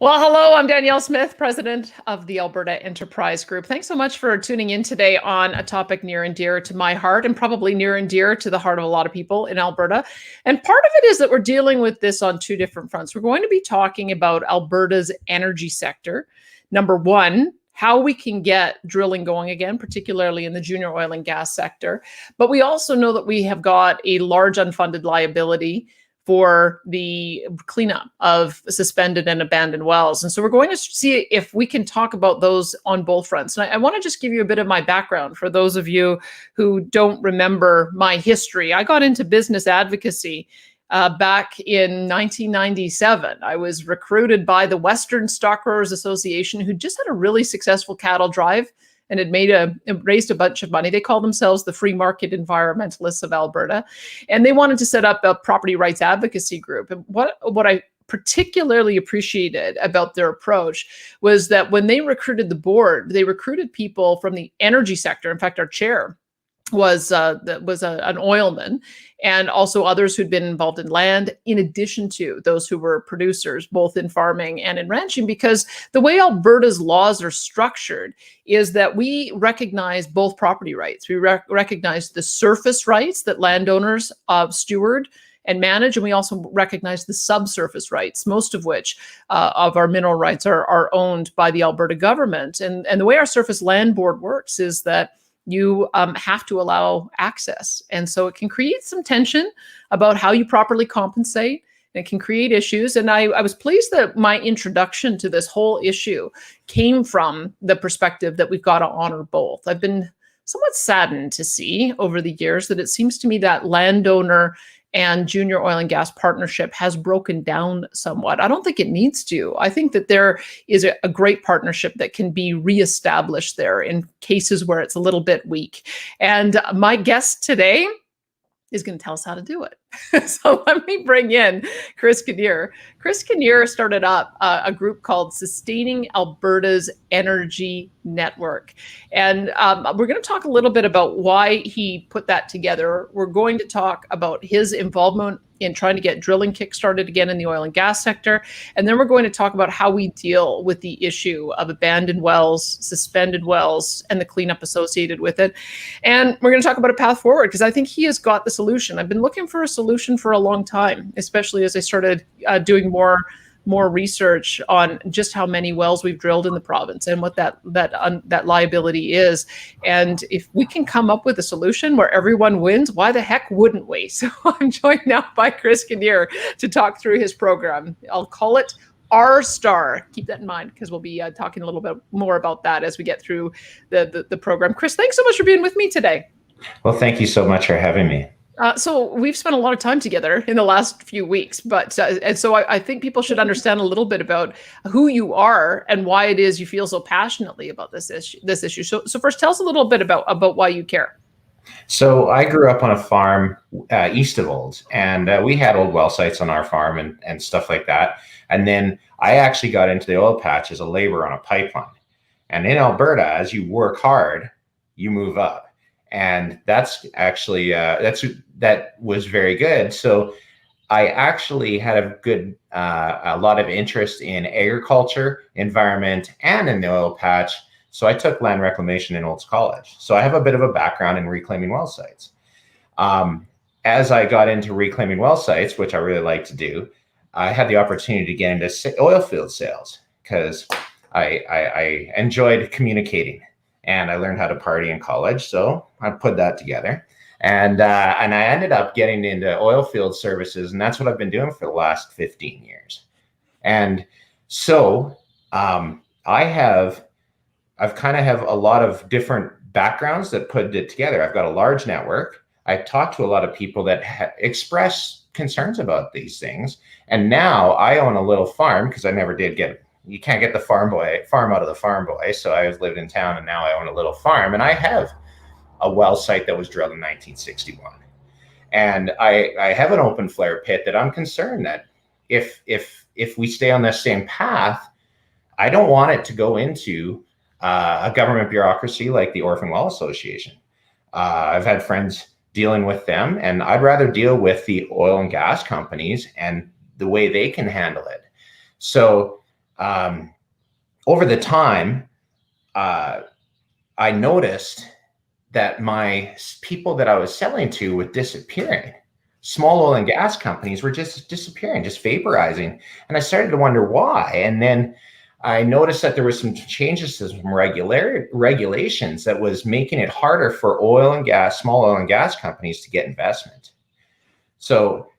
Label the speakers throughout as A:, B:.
A: Well, hello, I'm Danielle Smith, president of the Alberta Enterprise Group. Thanks so much for tuning in today on a topic near and dear to my heart and probably near and dear to the heart of a lot of people in Alberta. And part of it is that we're dealing with this on two different fronts. We're going to be talking about Alberta's energy sector. Number one, how we can get drilling going again, particularly in the junior oil and gas sector. But we also know that we have got a large unfunded liability for the cleanup of suspended and abandoned wells. And so we're going to see if we can talk about those on both fronts. And I want to just give you a bit of my background for those of you who don't remember my history. I got into business advocacy back in 1997. I was recruited by the Western Stockgrowers Association, who just had a really successful cattle drive and had raised a bunch of money. They call themselves the Free Market Environmentalists of Alberta. And they wanted to set up a property rights advocacy group. And what I particularly appreciated about their approach was that when they recruited the board, they recruited people from the energy sector. In fact, our chair was an oilman, and also others who'd been involved in land, in addition to those who were producers, both in farming and in ranching, because the way Alberta's laws are structured is that we recognize both property rights. We recognize the surface rights that landowners steward and manage, and we also recognize the subsurface rights, most of which of our mineral rights are owned by the Alberta government. And the way our Surface Land Board works is that you have to allow access. And so it can create some tension about how you properly compensate. And it can create issues. And I was pleased that my introduction to this whole issue came from the perspective that we've got to honor both. I've been somewhat saddened to see over the years that it seems to me that landowner and junior oil and gas partnership has broken down somewhat. I don't think it needs to. I think that there is a great partnership that can be reestablished there in cases where it's a little bit weak. And my guest today is going to tell us how to do it. So let me bring in Chris Kinnear. Chris Kinnear started up a group called Sustaining Alberta's Energy Network. And we're going to talk a little bit about why he put that together. We're going to talk about his involvement in trying to get drilling kickstarted again in the oil and gas sector. And then we're going to talk about how we deal with the issue of abandoned wells, suspended wells, and the cleanup associated with it. And we're going to talk about a path forward, because I think he has got the solution. I've been looking for a solution for a long time, especially as I started doing more research on just how many wells we've drilled in the province and what that liability is. And if we can come up with a solution where everyone wins, why the heck wouldn't we? So I'm joined now by Chris Kinnear to talk through his program. I'll call it R-Star. Keep that in mind, because we'll be talking a little bit more about that as we get through the program. Chris, thanks so much for being with me today.
B: Well, thank you so much for having me.
A: So we've spent a lot of time together in the last few weeks, but and so I think people should understand a little bit about who you are and why it is you feel so passionately about this issue. So first, tell us a little bit about why you care.
B: So I grew up on a farm east of Olds, and we had old well sites on our farm and stuff like that. And then I actually got into the oil patch as a laborer on a pipeline. And in Alberta, as you work hard, you move up. And that's actually that was very good. So I actually had a lot of interest in agriculture, environment, and in the oil patch. So I took land reclamation in Olds College. So I have a bit of a background in reclaiming well sites. As I got into reclaiming well sites, which I really like to do, I had the opportunity to get into oil field sales, because I enjoyed communicating. And I learned how to party in college, so I put that together. And I ended up getting into oil field services, and that's what I've been doing for the last 15 years. And so I've kind of have a lot of different backgrounds that put it together. I've got a large network. I talked to a lot of people that express concerns about these things. And now I own a little farm, because I never did you can't get the farm out of the farm boy. So I lived in town, and now I own a little farm, and I have a well site that was drilled in 1961. And I have an open flare pit that I'm concerned that if we stay on this same path, I don't want it to go into a government bureaucracy like the Orphan Well Association. I've had friends dealing with them, and I'd rather deal with the oil and gas companies and the way they can handle it. So over the time, I noticed that my people that I was selling to were disappearing. Small oil and gas companies were just disappearing, just vaporizing. And I started to wonder why. And then I noticed that there was some changes to some regulations that was making it harder for small oil and gas companies to get investment. So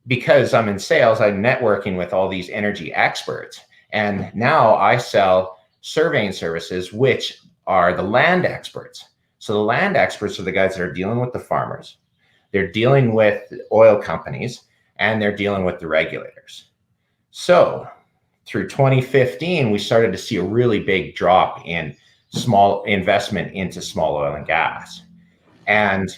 B: because I'm in sales, I'm networking with all these energy experts. And now I sell surveying services, which are the land experts. So the land experts are the guys that are dealing with the farmers. They're dealing with oil companies, and they're dealing with the regulators. So through 2015, we started to see a really big drop in small investment into small oil and gas. And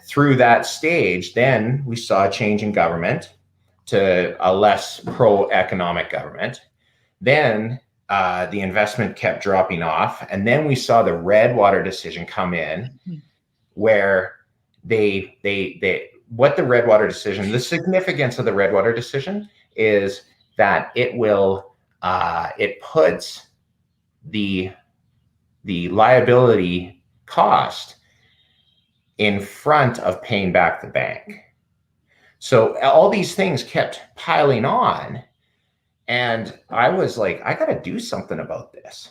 B: through that stage, then we saw a change in government to a less pro-economic government. Then the investment kept dropping off. And then we saw the Redwater decision come in, where the Redwater decision, the significance of the Redwater decision is that it puts the liability cost in front of paying back the bank. So all these things kept piling on. And I was like, I got to do something about this.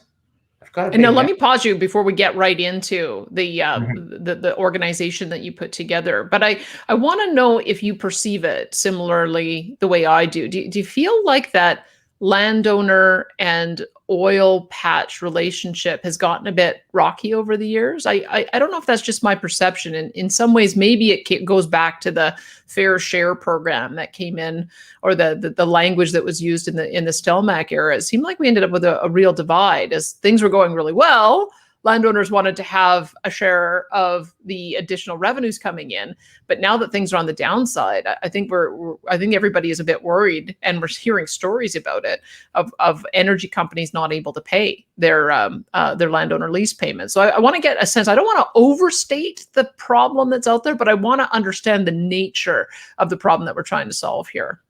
A: And now let me pause you before we get right into the organization that you put together. But I want to know if you perceive it similarly the way I do. Do you feel like that landowner and oil patch relationship has gotten a bit rocky over the years? I don't know if that's just my perception. And in some ways, maybe it goes back to the fair share program that came in, or the language that was used in the Stelmach era. It seemed like we ended up with a real divide. As things were going really well, landowners wanted to have a share of the additional revenues coming in. But now that things are on the downside, I think I think everybody is a bit worried, and we're hearing stories about it of energy companies not able to pay their landowner lease payments. So I want to get a sense. I don't want to overstate the problem that's out there, but I want to understand the nature of the problem that we're trying to solve here.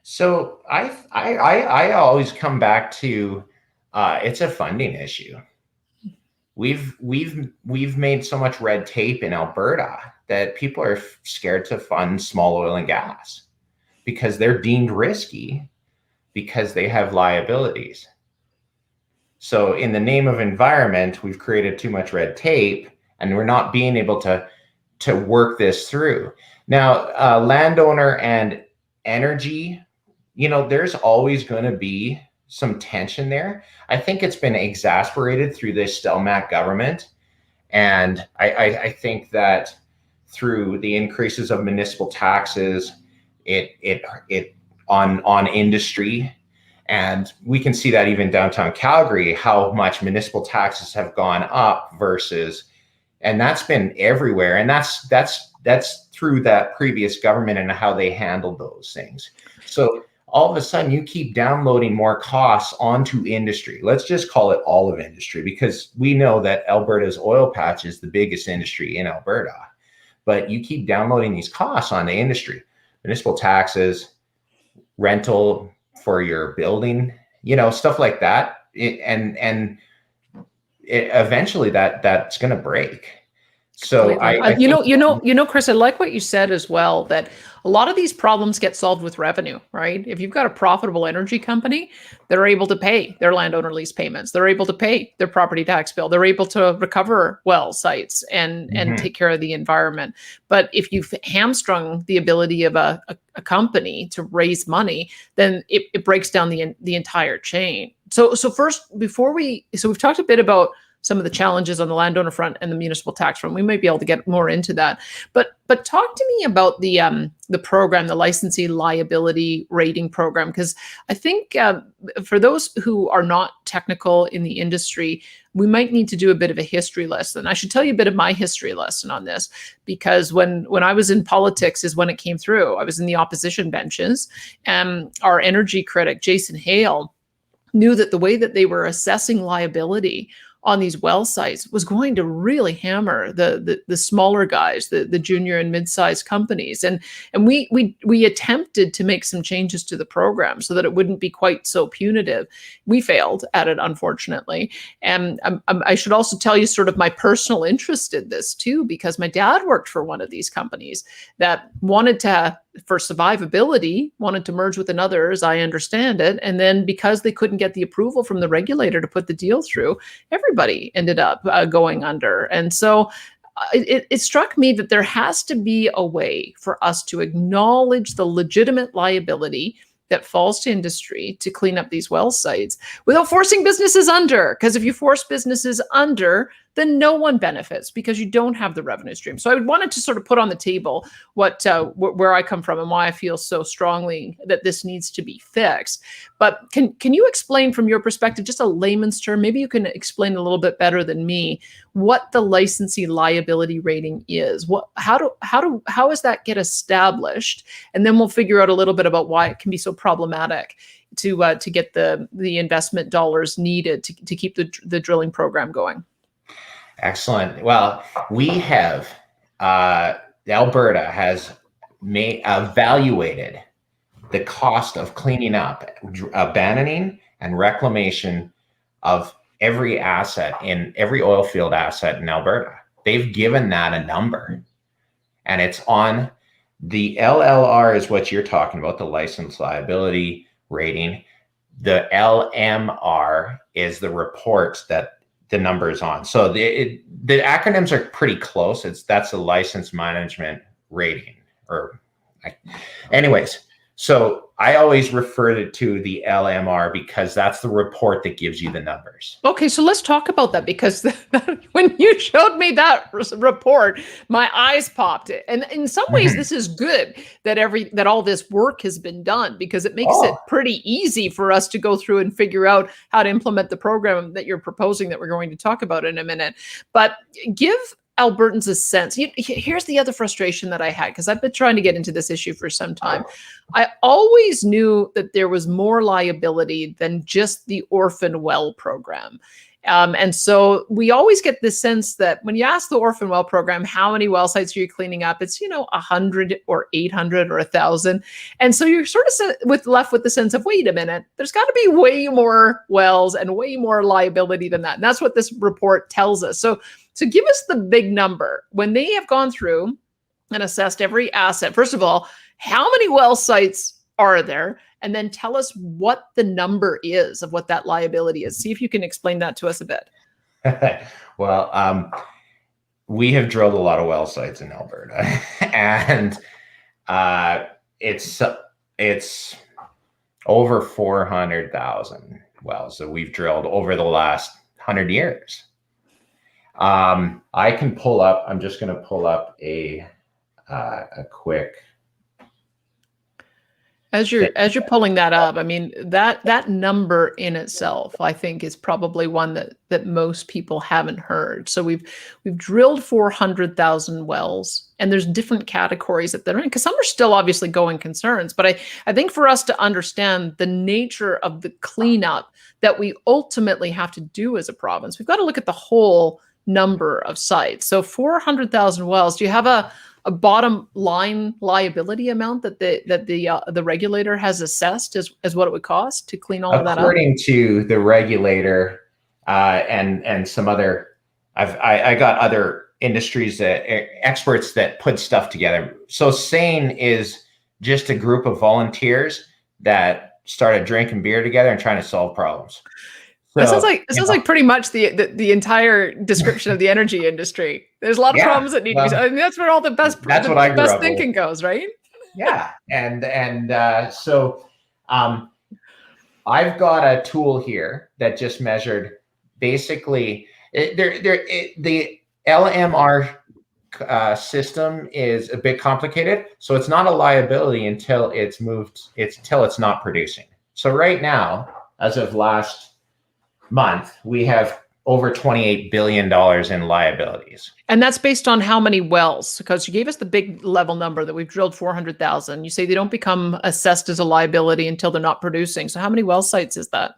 B: So I always come back to it's a funding issue. We've made so much red tape in Alberta that people are scared to fund small oil and gas because they're deemed risky because they have liabilities. So in the name of environment, we've created too much red tape, and we're not being able to work this through. Now, landowner and energy, there's always going to be some tension there. I think it's been exasperated through this Stelmach government. And I think that through the increases of municipal taxes, it on industry, and we can see that even downtown Calgary, how much municipal taxes have gone up and that's been everywhere. And that's through that previous government and how they handled those things. So all of a sudden you keep downloading more costs onto industry. Let's just call it all of industry, because we know that Alberta's oil patch is the biggest industry in Alberta. But you keep downloading these costs onto industry, municipal taxes, rental for your building, stuff like that. Eventually that's going to break. So
A: Chris, I like what you said as well, that a lot of these problems get solved with revenue, right? If you've got a profitable energy company, they're able to pay their landowner lease payments. They're able to pay their property tax bill. They're able to recover well sites and take care of the environment. But if you've hamstrung the ability of a company to raise money, then it breaks down the entire chain. So first, we've talked a bit about some of the challenges on the landowner front and the municipal tax front. We might be able to get more into that. But talk to me about the program, the licensee liability rating program, because I think for those who are not technical in the industry, we might need to do a bit of a history lesson. I should tell you a bit of my history lesson on this, because when I was in politics is when it came through. I was in the opposition benches, and our energy critic, Jason Hale, knew that the way that they were assessing liability on these well sites was going to really hammer the smaller guys, the junior and mid-sized companies. And we attempted to make some changes to the program so that it wouldn't be quite so punitive. We failed at it, unfortunately. And I should also tell you sort of my personal interest in this too, because my dad worked for one of these companies that wanted to, for survivability, wanted to merge with another, as I understand it. And then because they couldn't get the approval from the regulator to put the deal through, everybody ended up going under. And so it struck me that there has to be a way for us to acknowledge the legitimate liability that falls to industry to clean up these well sites without forcing businesses under. Because if you force businesses under, then no one benefits because you don't have the revenue stream. So I wanted to sort of put on the table where I come from and why I feel so strongly that this needs to be fixed. But can you explain from your perspective, just a layman's term, maybe you can explain a little bit better than me, what the licensee liability rating is? How does that get established? And then we'll figure out a little bit about why it can be so problematic to get the investment dollars needed to keep the drilling program going.
B: Excellent. Well, we have, Alberta has evaluated the cost of cleaning up, abandoning and reclamation of every asset in every oil field asset in Alberta. They've given that a number, and it's on the LLR is what you're talking about, the license liability rating. The LMR is the report that the numbers on. So the acronyms are pretty close. That's a license management rating, anyways. So I always refer to the LMR because that's the report that gives you the numbers.
A: Okay, so let's talk about that, because when you showed me that report, my eyes popped. And in some ways, this is good that all this work has been done, because it makes it pretty easy for us to go through and figure out how to implement the program that you're proposing that we're going to talk about in a minute. But give Albertans a sense. Here's the other frustration that I had, because I've been trying to get into this issue for some time. I always knew that there was more liability than just the orphan well program. And so we always get this sense that when you ask the orphan well program, how many well sites are you cleaning up? It's, 100 or 800 or 1,000. And so you're sort of left with the sense of, wait a minute, there's got to be way more wells and way more liability than that. And that's what this report tells us. So give us the big number. When they have gone through and assessed every asset, first of all, how many well sites are there? And then tell us what the number is of what that liability is. See if you can explain that to us a bit.
B: Well, we have drilled a lot of well sites in Alberta, and it's over 400,000 wells that we've drilled over the last 100 years. I can pull up, I'm just going to pull up a quick.
A: As you're pulling that up, I mean, that number in itself, I think, is probably one that most people haven't heard. So we've drilled 400,000 wells, and there's different categories that they're in, because some are still obviously going concerns. But I think for us to understand the nature of the cleanup that we ultimately have to do as a province, we've got to look at the whole number of sites. So 400,000 wells. Do you have a bottom line liability amount that the regulator has assessed as what it would cost to clean all of that up?
B: According to the regulator and some other, I got other industries experts that put stuff together. So SANE is just a group of volunteers that started drinking beer together and trying to solve problems.
A: So, it sounds like pretty much the entire description of the energy industry. There's a lot of problems that need to be solved. I mean, that's where all the best thinking goes, right?
B: Yeah, so I've got a tool here that just measured basically the LMR system is a bit complicated, so it's not a liability until it's not producing. So right now, as of last month, we have over $28 billion in liabilities.
A: And that's based on how many wells? Because you gave us the big level number that we've drilled 400,000. You say they don't become assessed as a liability until they're not producing. So how many well sites is that?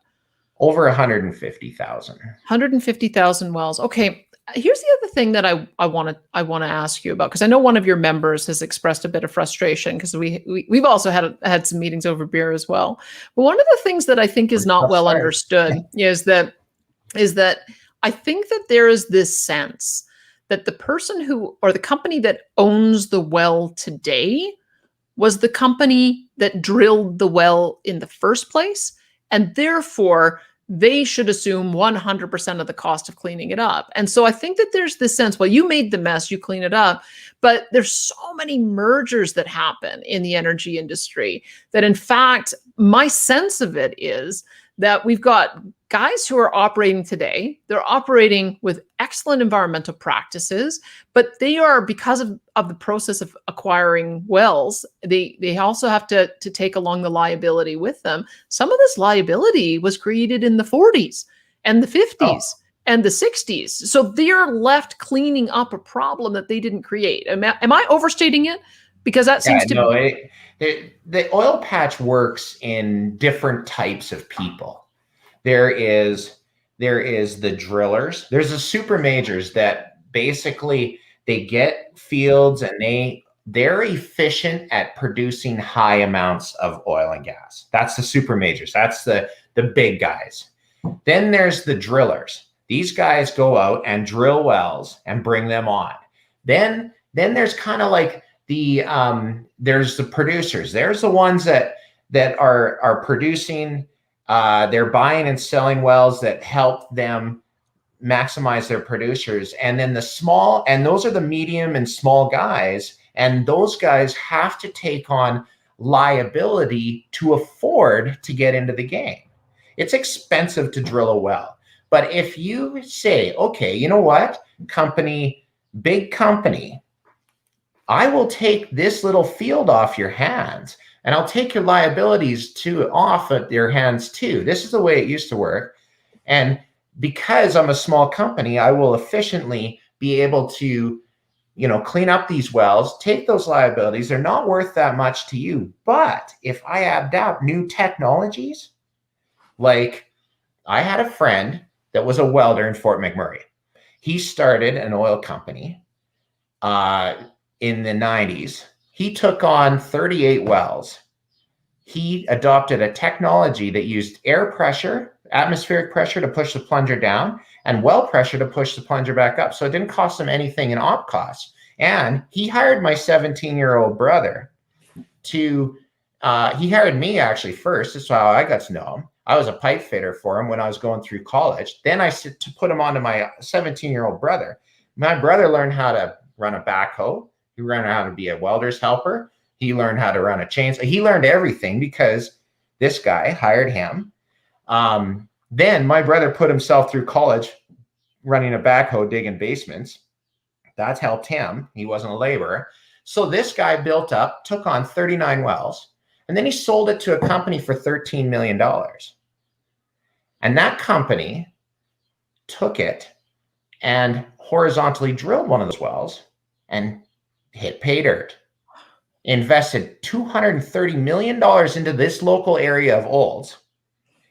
B: Over 150,000.
A: 150,000 wells. Okay. Here's the other thing that I want to ask you about, because I know one of your members has expressed a bit of frustration, because we've also had some meetings over beer as well. But one of the things that I think is not well understood is that I think that there is this sense that the person who, or the company that owns the well today, was the company that drilled the well in the first place, and therefore they should assume 100% of the cost of cleaning it up. And so I think that there's this sense, well, you made the mess, you clean it up, but there's so many mergers that happen in the energy industry that, in fact, my sense of it is that we've got guys who are operating today. They're operating with excellent environmental practices, but they are, because of the process of acquiring wells, they also have to take along the liability with them. Some of this liability was created in the 40s and the 50s and the 60s. So they're left cleaning up a problem that they didn't create. Am I overstating it? Because that seems to
B: be... The oil patch works in different types of people. There is the drillers. There's the super majors that basically they get fields and they're efficient at producing high amounts of oil and gas. That's the super majors. That's the big guys. Then there's the drillers. These guys go out and drill wells and bring them on. Then there's kind of like there's the producers. There's the ones that are producing. They're buying and selling wells that help them maximize their producers. And then the small, and those are the medium and small guys. And those guys have to take on liability to afford to get into the game. It's expensive to drill a well. But if you say, okay, you know what, big company, I will take this little field off your hands, and I'll take your liabilities off of your hands too. This is the way it used to work. And because I'm a small company, I will efficiently be able to, clean up these wells, take those liabilities. They're not worth that much to you. But if I adapt new technologies, like I had a friend that was a welder in Fort McMurray. He started an oil company in the 90s. He took on 38 wells. He adopted a technology that used air pressure, atmospheric pressure to push the plunger down, and well pressure to push the plunger back up. So it didn't cost him anything in op costs. And he hired my 17-year-old brother he hired me actually first. That's how I got to know him. I was a pipe fitter for him when I was going through college. Then I said to put him onto my 17-year-old brother. My brother learned how to run a backhoe. He learned how to be a welder's helper. He learned how to run a chainsaw. He learned everything because this guy hired him. Then my brother put himself through college running a backhoe, digging basements. That's helped him. He wasn't a laborer. So this guy built up, took on 39 wells, and then he sold it to a company for $13 million. And that company took it and horizontally drilled one of those wells and hit pay dirt. Invested $230 million into this local area of Olds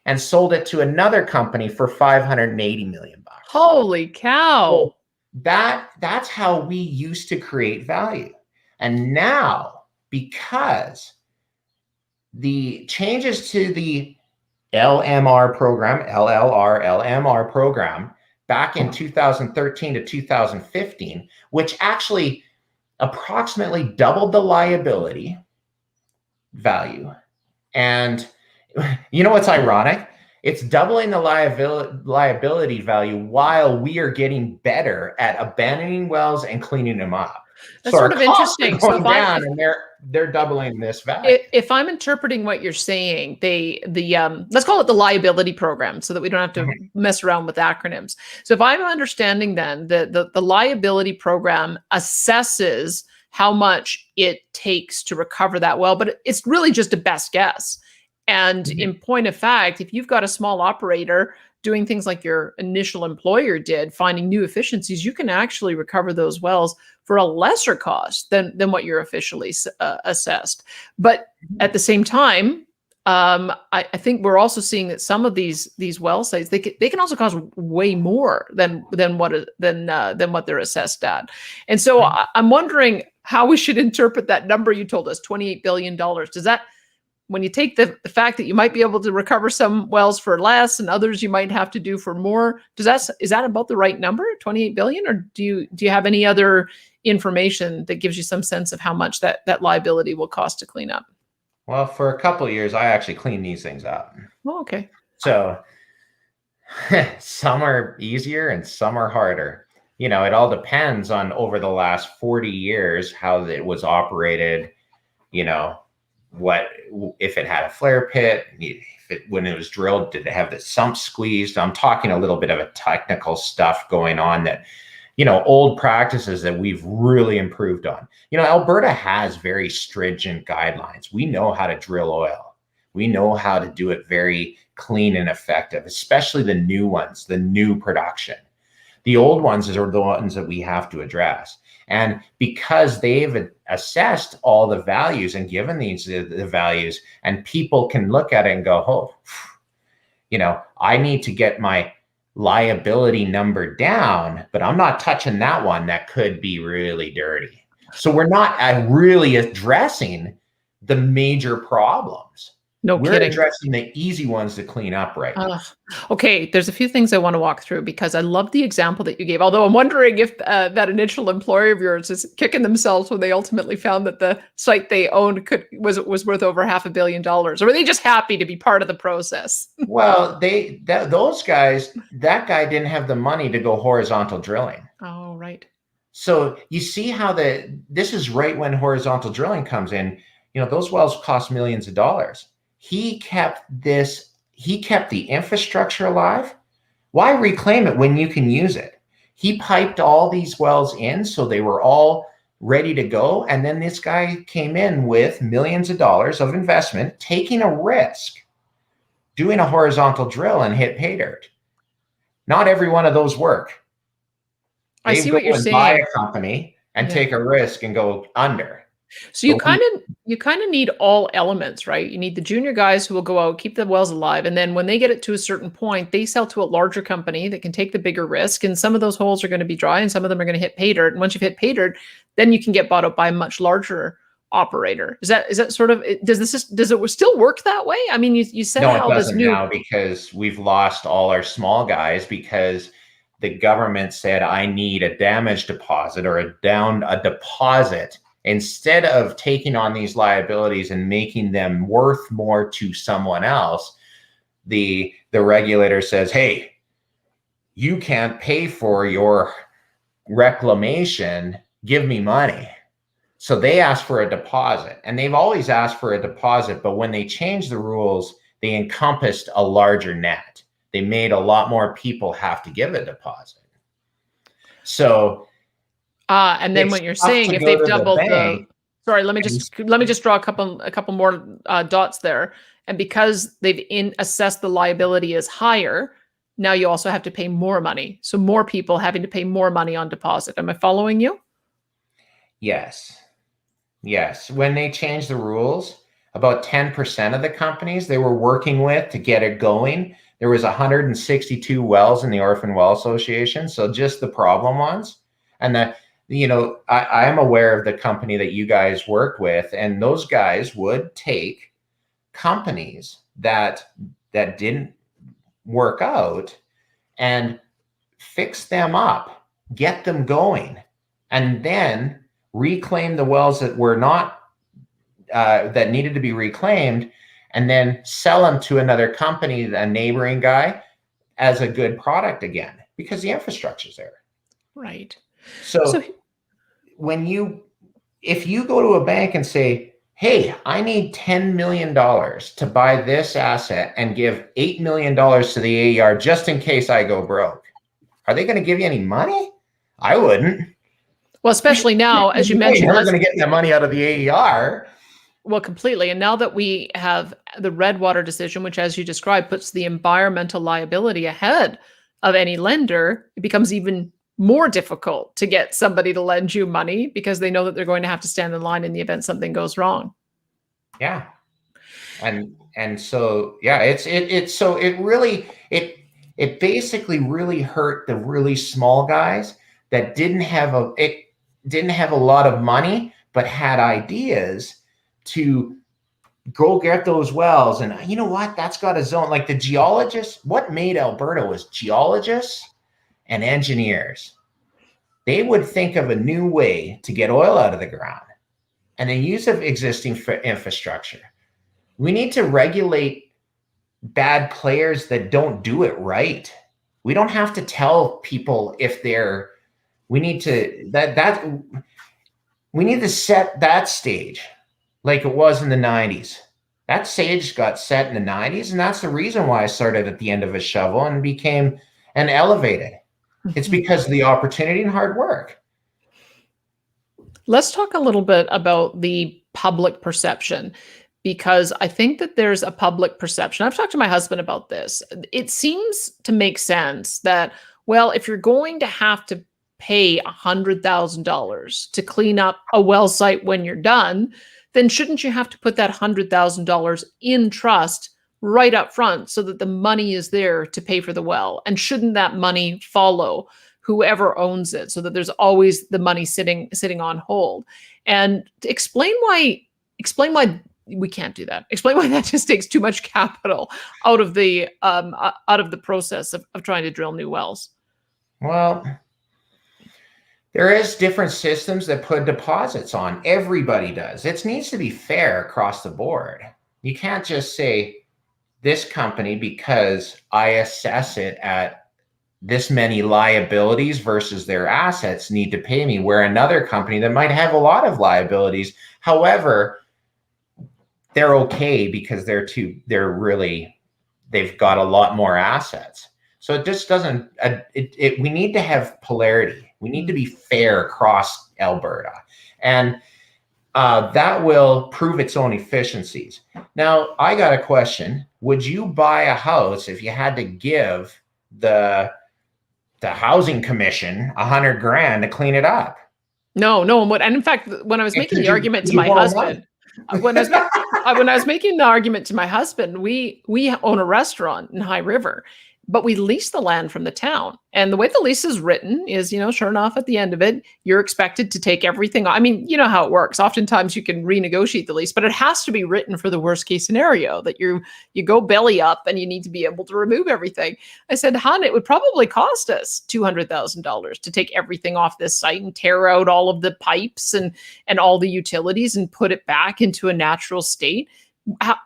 B: and sold it to another company for $580 million.
A: Holy cow.
B: So that's how we used to create value. And now, because the changes to the LMR program back in 2013 to 2015, which actually approximately doubled the liability value. And you know what's ironic? It's doubling the liability value while we are getting better at abandoning wells and cleaning them up.
A: That's sort of interesting.
B: So down, and they're doubling this value.
A: If I'm interpreting what you're saying, let's call it the liability program, so that we don't have to mess around with acronyms. So if I'm understanding, then the liability program assesses how much it takes to recover that well, but it's really just a best guess. And in point of fact, if you've got a small operator doing things like your initial employer did, finding new efficiencies, you can actually recover those wells for a lesser cost than what you're officially assessed. But at the same time, I think we're also seeing that some of these well sites they can also cost way more than what they're assessed at. And so I'm wondering how we should interpret that number you told us, $28 billion. Does that, when you take the fact that you might be able to recover some wells for less and others you might have to do for more, is that about the right number, 28 billion, or do you have any other information that gives you some sense of how much that liability will cost to clean up?
B: Well, for a couple of years, I actually cleaned these things up.
A: Oh, okay.
B: So some are easier and some are harder. It all depends on over the last 40 years how it was operated. What if it had a flare pit? When it was drilled, did it have the sump squeezed? I'm talking a little bit of a technical stuff going on that, old practices that we've really improved on. Alberta has very stringent guidelines. We know how to drill oil. We know how to do it very clean and effective, especially the new ones, the new production. The old ones are the ones that we have to address. And because they've assessed all the values and given these the values, and people can look at it and go, oh, I need to get my liability number down, but I'm not touching that one that could be really dirty. So we're not really addressing the major problems. We're
A: kidding.
B: addressing the easy ones to clean up right now.
A: Okay, there's a few things I want to walk through because I love the example that you gave. Although I'm wondering if that initial employer of yours is kicking themselves when they ultimately found that the site they owned was worth over $500 million, or were they just happy to be part of the process?
B: Well, those guys, that guy didn't have the money to go horizontal drilling.
A: Oh, right.
B: So you see how this is right when horizontal drilling comes in. Those wells cost millions of dollars. He kept the infrastructure alive. Why reclaim it when you can use it? He piped all these wells in so they were all ready to go. And then this guy came in with millions of dollars of investment, taking a risk, doing a horizontal drill and hit pay dirt. Not every one of those work.
A: I see what you're saying.
B: Buy a company and take a risk and go under.
A: So you kind of need all elements, right? You need the junior guys who will go out, keep the wells alive, and then when they get it to a certain point, they sell to a larger company that can take the bigger risk. And some of those holes are going to be dry, and some of them are going to hit pay dirt. And once you've hit pay dirt, then you can get bought up by a much larger operator. Is that sort of, does it still work that way? I mean, you said
B: no,
A: how
B: it doesn't
A: this new
B: now, because we've lost all our small guys because the government said I need a damage deposit or a deposit. Instead of taking on these liabilities and making them worth more to someone else, the regulator says, hey, you can't pay for your reclamation, give me money. So they ask for a deposit, and they've always asked for a deposit, but when they changed the rules, they encompassed a larger net. They made a lot more people have to give a deposit. So
A: and then when you're saying if they've doubled sorry, let me just draw a couple more dots there. And because they've assessed the liability as higher, now you also have to pay more money. So more people having to pay more money on deposit. Am I following you?
B: Yes. When they changed the rules, about 10% of the companies they were working with to get it going, there was 162 wells in the Orphan Well Association. So just the problem ones. And I am aware of the company that you guys work with, and those guys would take companies that didn't work out and fix them up, get them going, and then reclaim the wells that were not that needed to be reclaimed, and then sell them to another company, a neighboring guy, as a good product again, because the infrastructure's there.
A: Right.
B: So if you go to a bank and say, hey, I need $10 million to buy this asset and give $8 million to the AER just in case I go broke, are they going to give you any money? I wouldn't.
A: Well, especially now, as you mentioned,
B: you're never going to get that money out of the AER.
A: Well, completely. And now that we have the Redwater decision, which, as you described, puts the environmental liability ahead of any lender, it becomes even more difficult to get somebody to lend you money because they know that they're going to have to stand in line in the event something goes wrong.
B: Yeah. And so yeah, it basically really hurt the really small guys that didn't have a lot of money but had ideas to go get those wells. And you know what, that's got a zone. Like the geologists, what made Alberta was geologists and engineers. They would think of a new way to get oil out of the ground and then use of existing infrastructure. We need to regulate bad players that don't do it right. We don't have to tell people if they're, we need to set that stage like it was in the 90s. That stage got set in the 90s, and that's the reason why I started at the end of a shovel and became an elevated. It's because of the opportunity and hard work.
A: Let's talk a little bit about the public perception, because I think that there's a public perception. I've talked to my husband about this. It seems to make sense that, well, if you're going to have to pay $100,000 to clean up a well site when you're done, then shouldn't you have to put that $100,000 in trust right up front so that the money is there to pay for the well? And shouldn't that money follow whoever owns it so that there's always the money sitting on hold? And explain why we can't do that. Explain why that just takes too much capital out of the process of trying to drill new wells.
B: Well, there is different systems that put deposits on. Everybody does. It needs to be fair across the board. You can't just say this company, because I assess it at this many liabilities versus their assets, need to pay me, where another company that might have a lot of liabilities, however, they're okay because they've got a lot more assets. So it just doesn't, we need to have polarity. We need to be fair across Alberta, and that will prove its own efficiencies. Now, I got a question. Would you buy a house if you had to give the housing commission $100,000 to clean it up?
A: No. And in fact, when I was making the argument to my husband, when I was making the argument to my husband, we own a restaurant in High River, but we lease the land from the town. And the way the lease is written is, sure enough, at the end of it, you're expected to take everything. I mean, you know how it works. Oftentimes you can renegotiate the lease, but it has to be written for the worst case scenario, that you go belly up and you need to be able to remove everything. I said, hon, it would probably cost us $200,000 to take everything off this site and tear out all of the pipes and all the utilities and put it back into a natural state.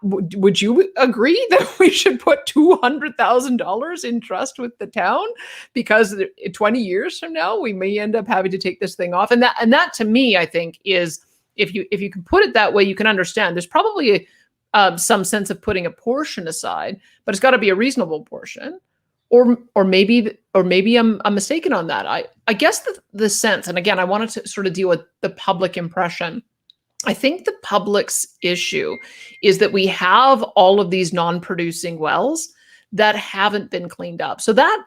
A: Would you agree that we should put $200,000 in trust with the town, because 20 years from now we may end up having to take this thing off? And that to me, I think, is, if you can put it that way, you can understand. There's probably some sense of putting a portion aside, but it's got to be a reasonable portion, or maybe I'm mistaken on that. I guess the sense, and again, I wanted to sort of deal with the public impression. I think the public's issue is that we have all of these non-producing wells that haven't been cleaned up. So that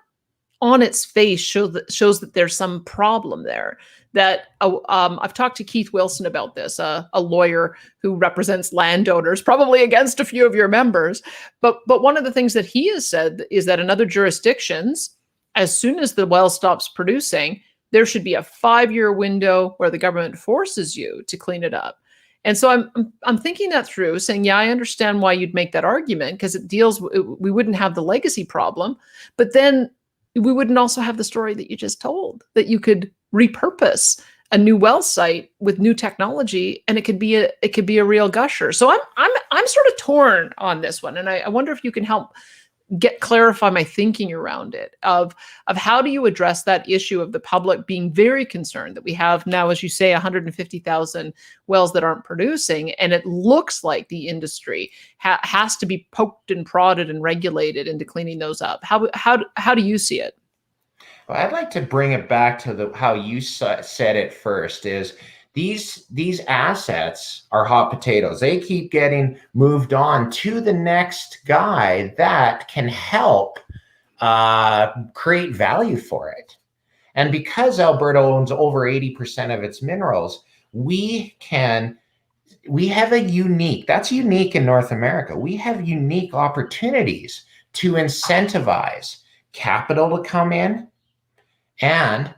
A: on its face shows that there's some problem there. That I've talked to Keith Wilson about this, a lawyer who represents landowners, probably against a few of your members. But one of the things that he has said is that in other jurisdictions, as soon as the well stops producing, there should be a 5-year window where the government forces you to clean it up. And so I'm thinking that through, saying, yeah, I understand why you'd make that argument, because we wouldn't have the legacy problem, but then we wouldn't also have the story that you just told, that you could repurpose a new well site with new technology, and it could be a real gusher. So I'm sort of torn on this one, and I wonder if you can help clarify my thinking around it, of how do you address that issue of the public being very concerned that we have now, as you say, 150,000 wells that aren't producing, and it looks like the industry has to be poked and prodded and regulated into cleaning those up. How do you see it?
B: Well, I'd like to bring it back to how you said it first, is these assets are hot potatoes. They keep getting moved on to the next guy that can help create value for it. And because Alberta owns over 80% of its minerals, we can we have that's unique in North America. We have unique opportunities to incentivize capital to come in. And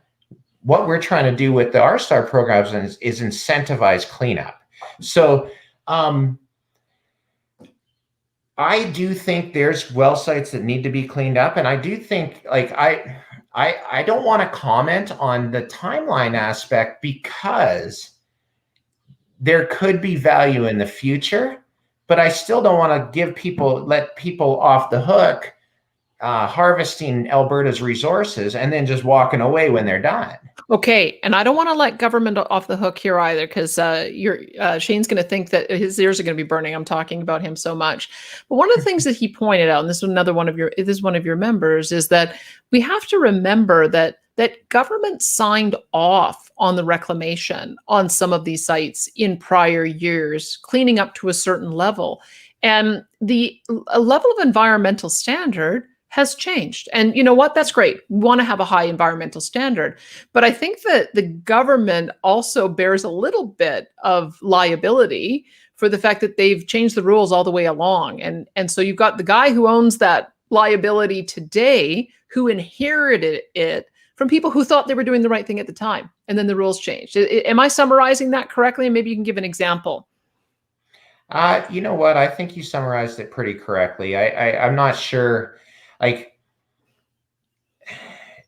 B: what we're trying to do with the R-Star programs is incentivize cleanup. So I do think there's well sites that need to be cleaned up. And I do think, like, I don't want to comment on the timeline aspect because there could be value in the future, but I still don't want to let people off the hook harvesting Alberta's resources and then just walking away when they're done.
A: Okay, and I don't want to let government off the hook here either, because Shane's going to think that his ears are going to be burning. I'm talking about him so much. But one of the things that he pointed out, and this is one of your members, is that we have to remember that government signed off on the reclamation on some of these sites in prior years, cleaning up to a certain level, and the level of environmental standard has changed. And you know what? That's great. We want to have a high environmental standard. But I think that the government also bears a little bit of liability for the fact that they've changed the rules all the way along. And so you've got the guy who owns that liability today, who inherited it from people who thought they were doing the right thing at the time. And then the rules changed. Am I summarizing that correctly? And maybe you can give an example.
B: You know what? I think you summarized it pretty correctly. I'm not sure. Like,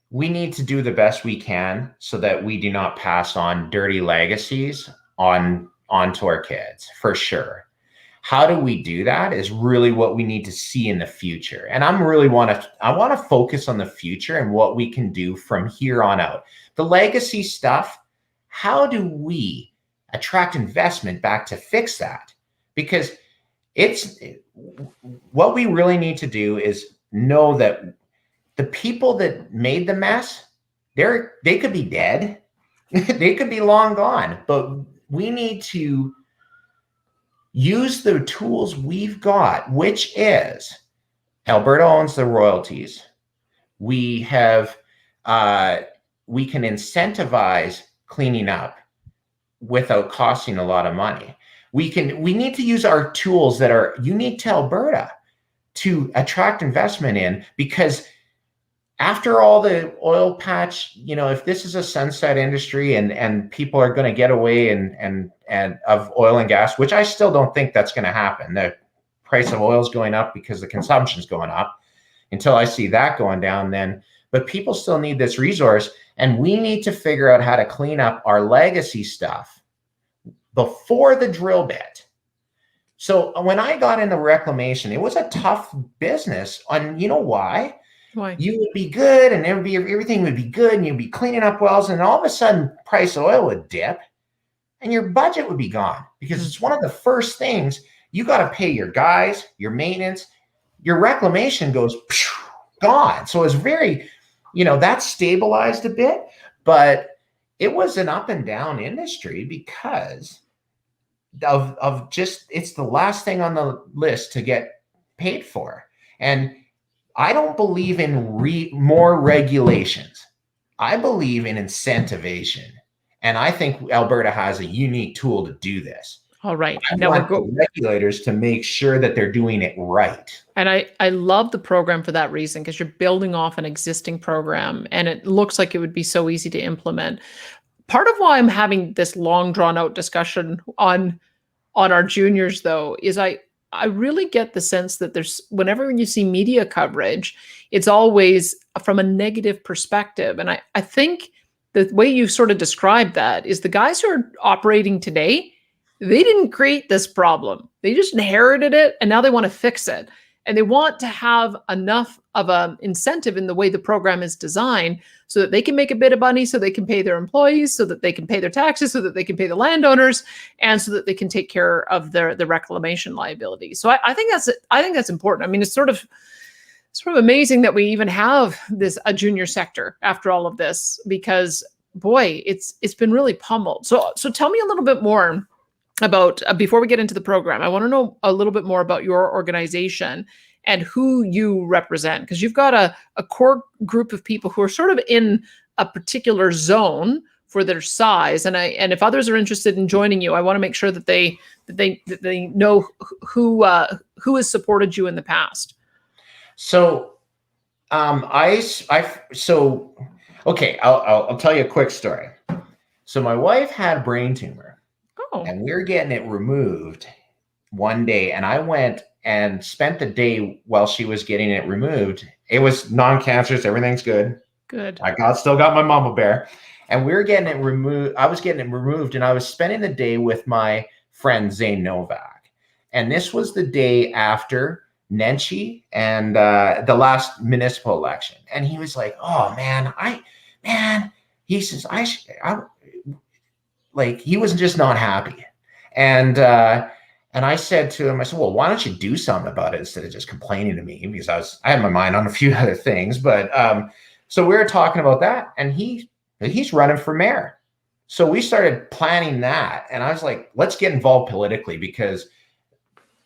B: we need to do the best we can so that we do not pass on dirty legacies onto our kids, for sure. How do we do that is really what we need to see in the future. And I want to focus on the future and what we can do from here on out. The legacy stuff, how do we attract investment back to fix that? Because what we really need to do is know that the people that made the mess, they could be dead. They could be long gone, but we need to use the tools we've got, which is Alberta owns the royalties. We can incentivize cleaning up without costing a lot of money. We need to use our tools that are unique to Alberta to attract investment in, because after all the oil patch, if this is a sunset industry and people are going to get away and of oil and gas, which I still don't think that's going to happen. The price of oil is going up because the consumption's going up. Until I see that going down, but people still need this resource, and we need to figure out how to clean up our legacy stuff before the drill bit. So when I got into reclamation, it was a tough business. And you know why?
A: Why?
B: You would be good, and everything would be good, and you'd be cleaning up wells, and all of a sudden, price of oil would dip, and your budget would be gone, because it's one of the first things you got to pay your guys, your maintenance, your reclamation goes gone. So it's very, that stabilized a bit, but it was an up and down industry because of just, it's the last thing on the list to get paid for. And I don't believe in more regulations. I believe in incentivization. And I think Alberta has a unique tool to do this.
A: All right.
B: I want the regulators to make sure that they're doing it right.
A: And I love the program for that reason, because you're building off an existing program and it looks like it would be so easy to implement. Part of why I'm having this long drawn out discussion on our juniors, though, is I really get the sense that whenever you see media coverage, it's always from a negative perspective. And I think the way you sort of described that is the guys who are operating today, they didn't create this problem. They just inherited it, and now they want to fix it. And they want to have enough of an incentive in the way the program is designed so that they can make a bit of money, so they can pay their employees, so that they can pay their taxes, so that they can pay the landowners, and so that they can take care of the reclamation liability. So I think that's important. I mean, it's sort of amazing that we even have a junior sector after all of this, because boy, it's been really pummeled. So tell me a little bit more about, before we get into the program, I want to know a little bit more about your organization and who you represent, because you've got a core group of people who are sort of in a particular zone for their size. And if others are interested in joining you, I want to make sure that they know who has supported you in the past.
B: So, okay, I'll tell you a quick story. So my wife had a brain tumor, and we were getting it removed one day, and I went and spent the day while she was getting it removed. It was non-cancerous, everything's good.
A: Good.
B: Still got my mama bear, and we were getting it removed. I was getting it removed, and I was spending the day with my friend Zane Novak, and this was the day after Nenshi and the last municipal election, and he was like, "Oh man, he says I like he was just not happy," and I said to him, I said, "Well, why don't you do something about it instead of just complaining to me?" Because I had my mind on a few other things, but so we were talking about that, and he's running for mayor, so we started planning that, and I was like, "Let's get involved politically because."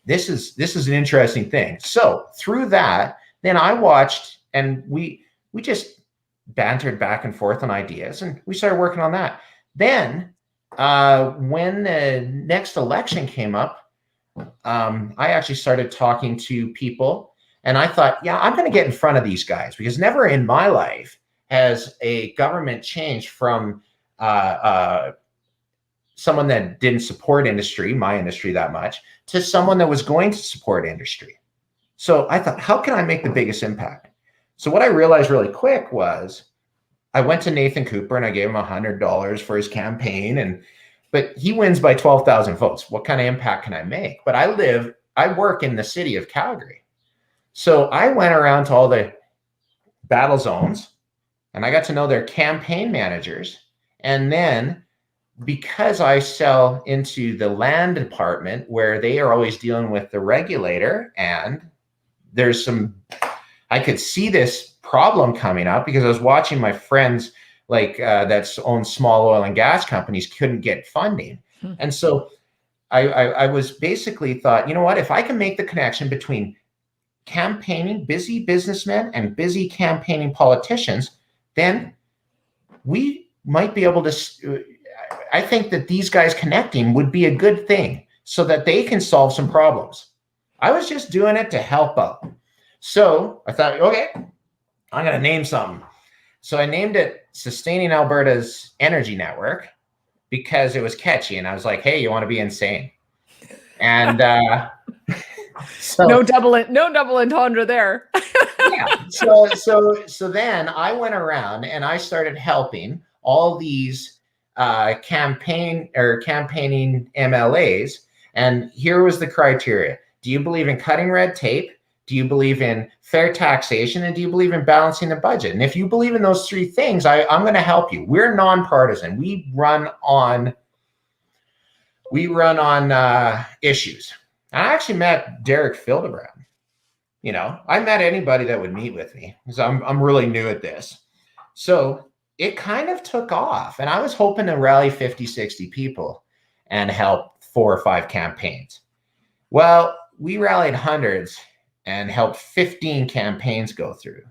B: This is an interesting thing. So through that, then I watched, and we just bantered back and forth on ideas, and we started working on that. Then when the next election came up, I actually started talking to people, and I thought, yeah, I'm going to get in front of these guys, because never in my life has a government changed from someone that didn't support my industry that much, to someone that was going to support industry. So I thought, how can I make the biggest impact? So what I realized really quick was I went to Nathan Cooper and I gave him $100 for his campaign, but he wins by 12,000 votes. What kind of impact can I make? But I work in the city of Calgary. So I went around to all the battle zones, and I got to know their campaign managers. And then because I sell into the land department where they are always dealing with the regulator, and I could see this problem coming up because I was watching my friends that own small oil and gas companies couldn't get funding. And so I was basically thought, you know what, if I can make the connection between campaigning, busy businessmen and busy campaigning politicians, then we might be able to, I think that these guys connecting would be a good thing so that they can solve some problems. I was just doing it to help out. So I thought, okay, I'm going to name something. So I named it Sustaining Alberta's Energy Network because it was catchy. And I was like, hey, you want to be insane? And so
A: no double entendre there.
B: Yeah. So then I went around and I started helping all these campaigning MLAs. And here was the criteria. Do you believe in cutting red tape? Do you believe in fair taxation? And do you believe in balancing the budget? And if you believe in those three things, I'm going to help you. We're nonpartisan. We run on issues. I actually met Derek Fildebrand. I met anybody that would meet with me because I'm really new at this. So it kind of took off, and I was hoping to rally 50, 60 people and help 4 or 5 campaigns. Well, we rallied hundreds and helped 15 campaigns go through.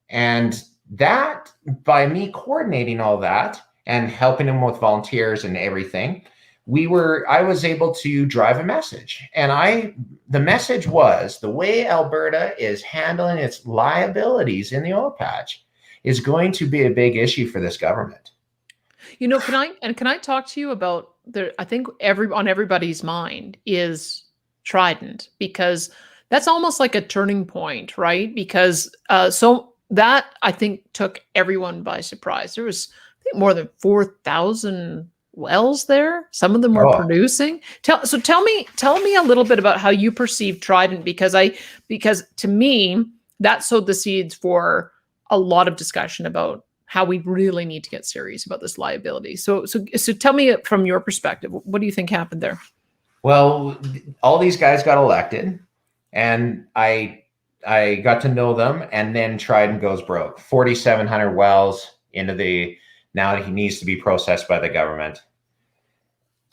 B: And that, by me coordinating all that and helping them with volunteers and everything, I was able to drive a message. And the message was the way Alberta is handling its liabilities in the oil patch is going to be a big issue for this government.
A: Can I talk to you about I think on everybody's mind is Trident, because that's almost like a turning point, right? Because so that I think took everyone by surprise. There was, I think, more than 4,000 wells there. Some of them were producing. Tell me a little bit about how you perceive Trident, because to me that sowed the seeds for a lot of discussion about how we really need to get serious about this liability. So tell me from your perspective, what do you think happened there?
B: Well, all these guys got elected, and I got to know them, and then Trident goes broke. 4,700 wells now he needs to be processed by the government.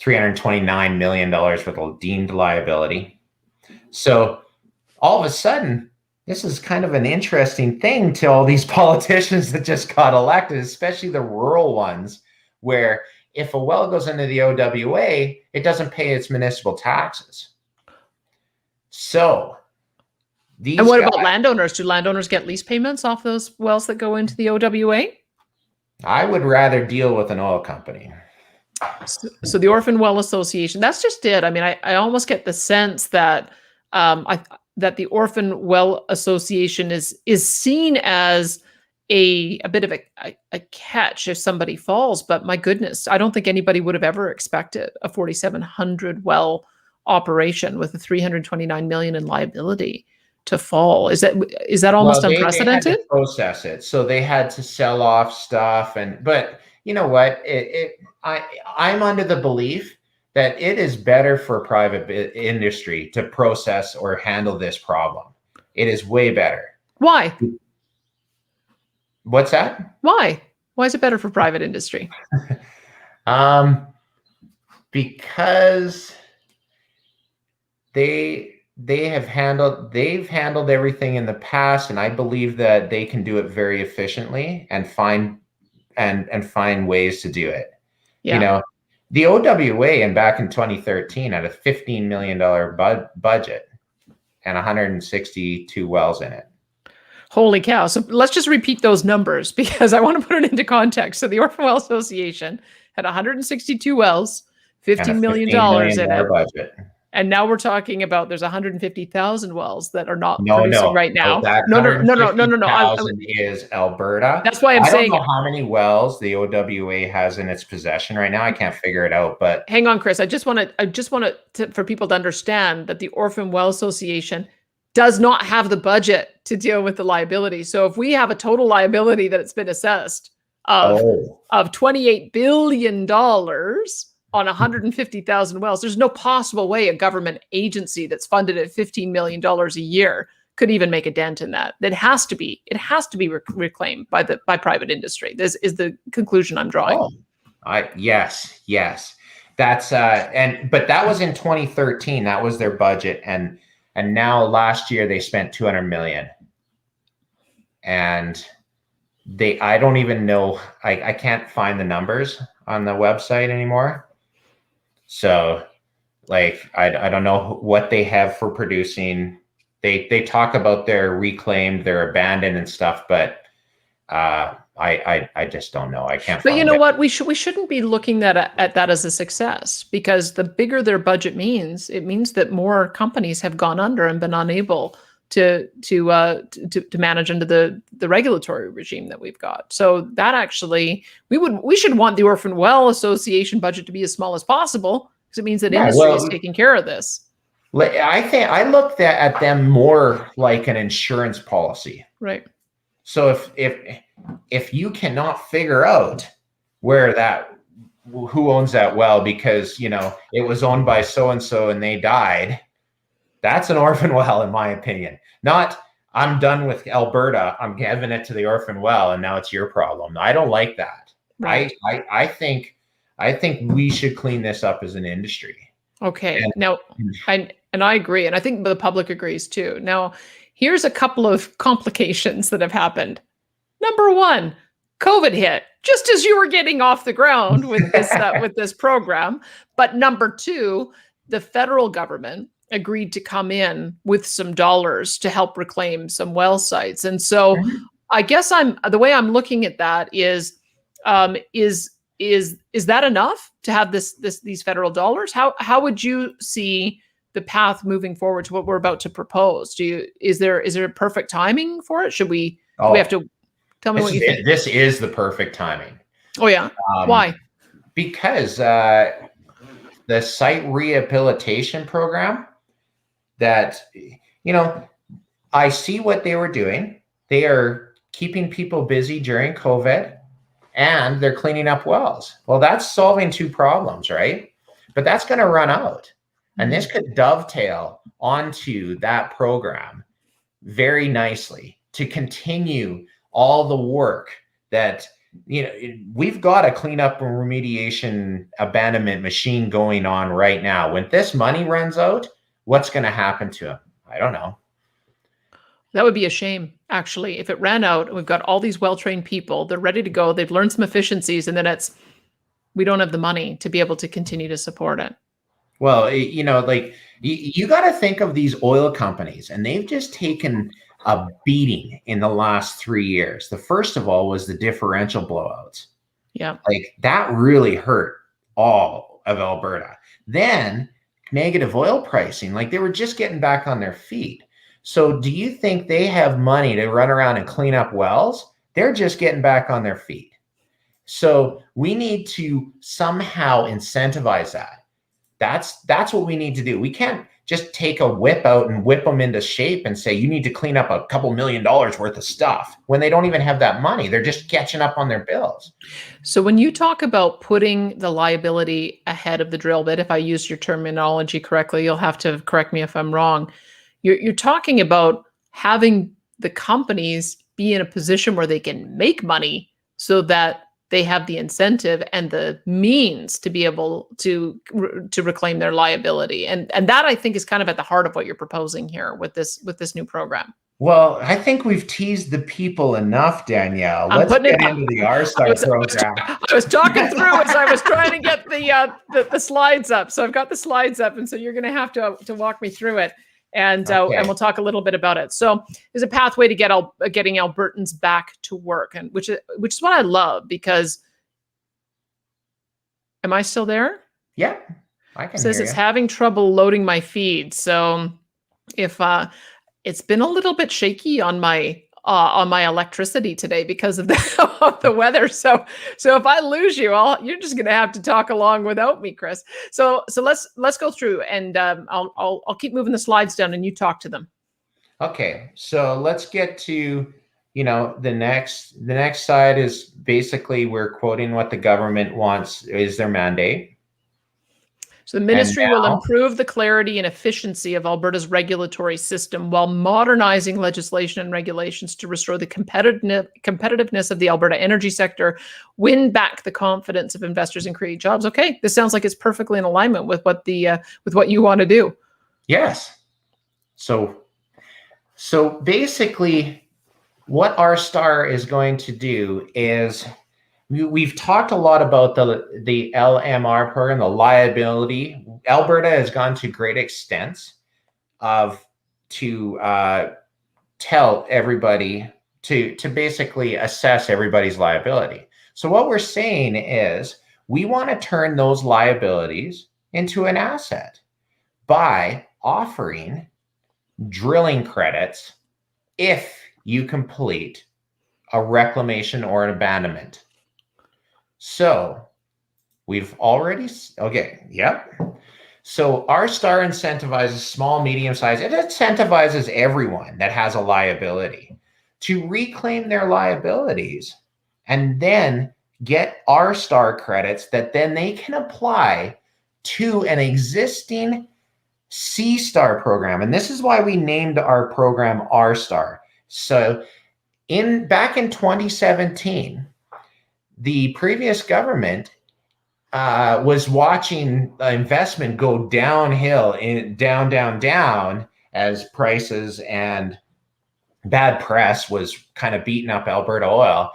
B: $329 million worth of deemed liability. So all of a sudden, this is kind of an interesting thing to all these politicians that just got elected, especially the rural ones, where if a well goes into the OWA, it doesn't pay its municipal taxes. So these
A: And what
B: guys,
A: about landowners? Do landowners get lease payments off those wells that go into the OWA?
B: I would rather deal with an oil company.
A: So the Orphan Well Association, that's just it. I mean, I almost get the sense that that the Orphan Well Association is seen as a bit of a catch if somebody falls. But my goodness, I don't think anybody would have ever expected a 4,700 well operation with a 329 million in liability to fall. Is that almost
B: Well, they had to
A: unprecedented?
B: process it, so they had to sell off stuff, but you know what? I'm under the belief that it is better for private industry to process or handle this problem. It is way better.
A: Why?
B: What's that?
A: Why? Why is it better for private industry?
B: Because they've handled everything in the past, and I believe that they can do it very efficiently and find ways to do it.
A: Yeah.
B: You know, the OWA and back in 2013 had a $15 million budget and 162 wells in it.
A: Holy cow. So let's just repeat those numbers because I want to put it into context. So the Orphan Well Association had 162 wells, $15 million in it.
B: Budget.
A: And now we're talking about there's 150,000 wells that are not
B: producing
A: right now.
B: No. Is Alberta.
A: That's why I'm saying.
B: I don't know how many wells the OWA has in its possession right now. I can't figure it out. But
A: hang on, Chris. I just want to for people to understand that the Orphan Well Association does not have the budget to deal with the liability. So if we have a total liability that it's been assessed of $28 billion on 150,000 wells, there's no possible way a government agency that's funded at $15 million a year could even make a dent in that. It has to be reclaimed by private industry. This is the conclusion I'm drawing.
B: Yes. That's but that was in 2013. That was their budget, and now last year they spent 200 million, and I don't even know. I can't find the numbers on the website anymore. So, like, I don't know what they have for producing. They talk about their reclaimed, their abandoned and stuff, but I just don't know. I can't.
A: But you know what? We shouldn't be looking at that as a success, because the bigger their budget means, it means that more companies have gone under and been unable to manage under the regulatory regime that we've got. So that actually, we should want the Orphan Well Association budget to be as small as possible, because it means that industry is taking care of this.
B: I think I looked at them more like an insurance policy.
A: Right.
B: So if you cannot figure out who owns that well, because it was owned by so and so and they died, that's an orphan well, in my opinion. Not, I'm done with Alberta, I'm giving it to the orphan well, and now it's your problem. I don't like that. Right. I think we should clean this up as an industry.
A: Okay. Now, I agree, and I think the public agrees too. Now, here's a couple of complications that have happened. Number one, COVID hit just as you were getting off the ground with this program. But number two, the federal government agreed to come in with some dollars to help reclaim some well sites. And so I guess the way I'm looking at that is that enough to have these federal dollars? How would you see the path moving forward to what we're about to propose? Is there a perfect timing for it? Should we have to tell me what you think?
B: This is the perfect timing.
A: Oh yeah. Why?
B: Because the site rehabilitation program that, I see what they were doing. They are keeping people busy during COVID, and they're cleaning up wells. Well, that's solving two problems, right? But that's going to run out. And this could dovetail onto that program very nicely to continue all the work that, we've got a cleanup and remediation abandonment machine going on right now. When this money runs out, what's going to happen to them? I don't know.
A: That would be a shame, actually, if it ran out and we've got all these well-trained people, they're ready to go, they've learned some efficiencies, and then we don't have the money to be able to continue to support it.
B: Well, like you got to think of these oil companies, and they've just taken a beating in the last 3 years. The first of all was the differential blowouts.
A: Yeah.
B: Like that really hurt all of Alberta. Then negative oil pricing, like they were just getting back on their feet. So do you think they have money to run around and clean up wells? They're just getting back on their feet. So we need to somehow incentivize that. That's what we need to do. We can't just take a whip out and whip them into shape and say, you need to clean up a couple $1 million worth of stuff when they don't even have that money. They're just catching up on their bills.
A: So when you talk about putting the liability ahead of the drill bit, if I use your terminology correctly, you'll have to correct me if I'm wrong. You're talking about having the companies be in a position where they can make money so that they have the incentive and the means to be able to reclaim their liability. And that, I think, is kind of at the heart of what you're proposing here with this new program.
B: Well, I think we've teased the people enough, Danielle. Let's get into the R-Star program.
A: I was talking through as I was trying to get the slides up. So I've got the slides up, and so you're going to have to walk me through it. And we'll talk a little bit about it. So there's a pathway to getting Albertans back to work, and which is what I love, because am I still there?
B: Yeah, I can.
A: It says it's having trouble loading my feed. So if it's been a little bit shaky on my electricity today because of the weather. So if I lose you, you're just going to have to talk along without me, Chris. So let's go through, and I'll keep moving the slides down, and you talk to them.
B: Okay, so let's get to the next side is basically we're quoting what the government wants is their mandate.
A: So the ministry will improve the clarity and efficiency of Alberta's regulatory system while modernizing legislation and regulations to restore the competitiveness of the Alberta energy sector, win back the confidence of investors, and create jobs. Okay, this sounds like it's perfectly in alignment with what you want to do.
B: Yes. So basically, what R-Star is going to do is, we've talked a lot about the LMR program, the liability. Alberta has gone to great extents to tell everybody to basically assess everybody's liability. So what we're saying is we want to turn those liabilities into an asset by offering drilling credits if you complete a reclamation or an abandonment. So we've already, okay, yep. So R-Star incentivizes small, medium size. It incentivizes everyone that has a liability to reclaim their liabilities and then get R-Star credits that then they can apply to an existing C-Star program. And this is why we named our program R-Star. So back in 2017, the previous government was watching investment go downhill, down as prices and bad press was kind of beating up Alberta oil.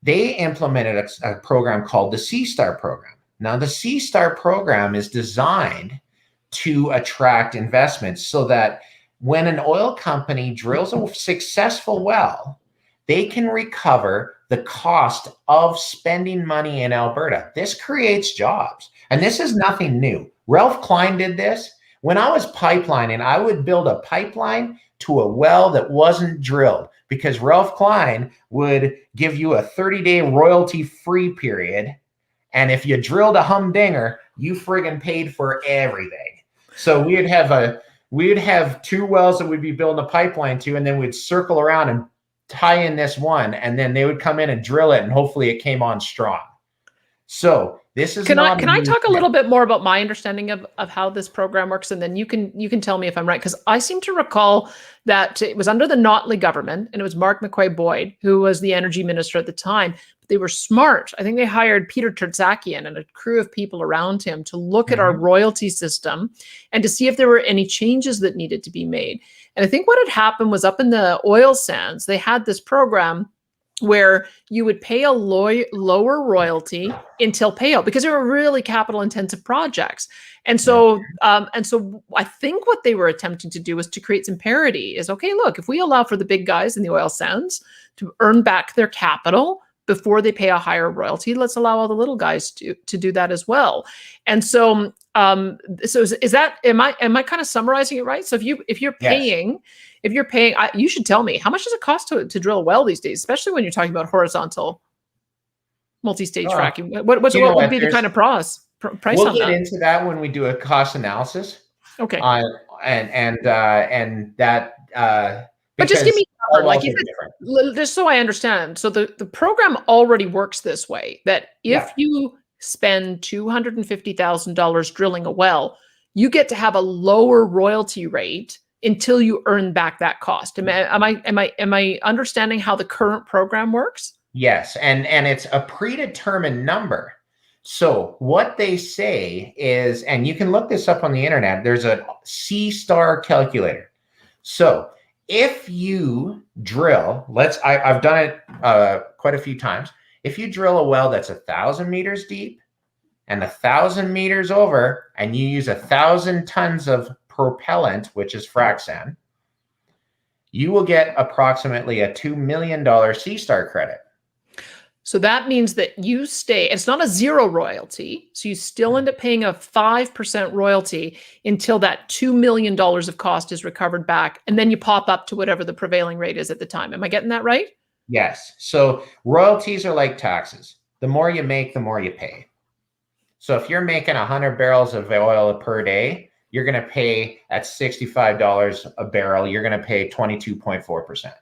B: They implemented a program called the C-Star program. Now, the C-Star program is designed to attract investments so that when an oil company drills a successful well, they can recover the cost of spending money in Alberta. This creates jobs. And this is nothing new. Ralph Klein did this. When I was pipelining, I would build a pipeline to a well that wasn't drilled because Ralph Klein would give you a 30-day royalty-free period. And if you drilled a humdinger, you friggin' paid for everything. So we'd have 2 wells that we'd be building a pipeline to, and then we'd circle around and tie in this one, and then they would come in and drill it, and hopefully it came on strong. So this is
A: can I talk a little bit more about my understanding of how this program works, and then you can tell me if I'm right, because I seem to recall that it was under the Notley government, and it was Mark McQuay Boyd who was the energy minister at the time. But they were smart. I think they hired Peter Tertzakian and a crew of people around him to look at our royalty system and to see if there were any changes that needed to be made. And I think what had happened was up in the oil sands, they had this program where you would pay a lower royalty until payout because they were really capital intensive projects. And so I think what they were attempting to do was to create some parity is, okay, look, if we allow for the big guys in the oil sands to earn back their capital before they pay a higher royalty, let's allow all the little guys to do that as well. And so is that, am I kind of summarizing it right? So if you're paying, you should tell me, how much does it cost to drill a well these days, especially when you're talking about horizontal multi-stage fracking? What would be the kind of price on that?
B: We'll get into that when we do a cost analysis.
A: Okay.
B: And that.
A: But just give me like just so I understand. So the program already works this way, that if you spend $250,000 drilling a well, you get to have a lower royalty rate until you earn back that cost. Am I understanding how the current program works?
B: Yes, and it's a predetermined number. So what they say is, and you can look this up on the internet, there's a C-star calculator. So if you drill, I've done it quite a few times. If you drill a well that's 1,000 meters deep and 1,000 meters over, and you use 1,000 tons of propellant, which is frac sand, you will get approximately a $2 million C-star credit.
A: So that means that you stay, it's not a zero royalty. So you still end up paying a 5% royalty until that $2 million of cost is recovered back. And then you pop up to whatever the prevailing rate is at the time. Am I getting that right?
B: Yes. So royalties are like taxes. The more you make, the more you pay. So if you're making 100 barrels of oil per day, you're going to pay at $65 a barrel, you're going to pay 22.4%.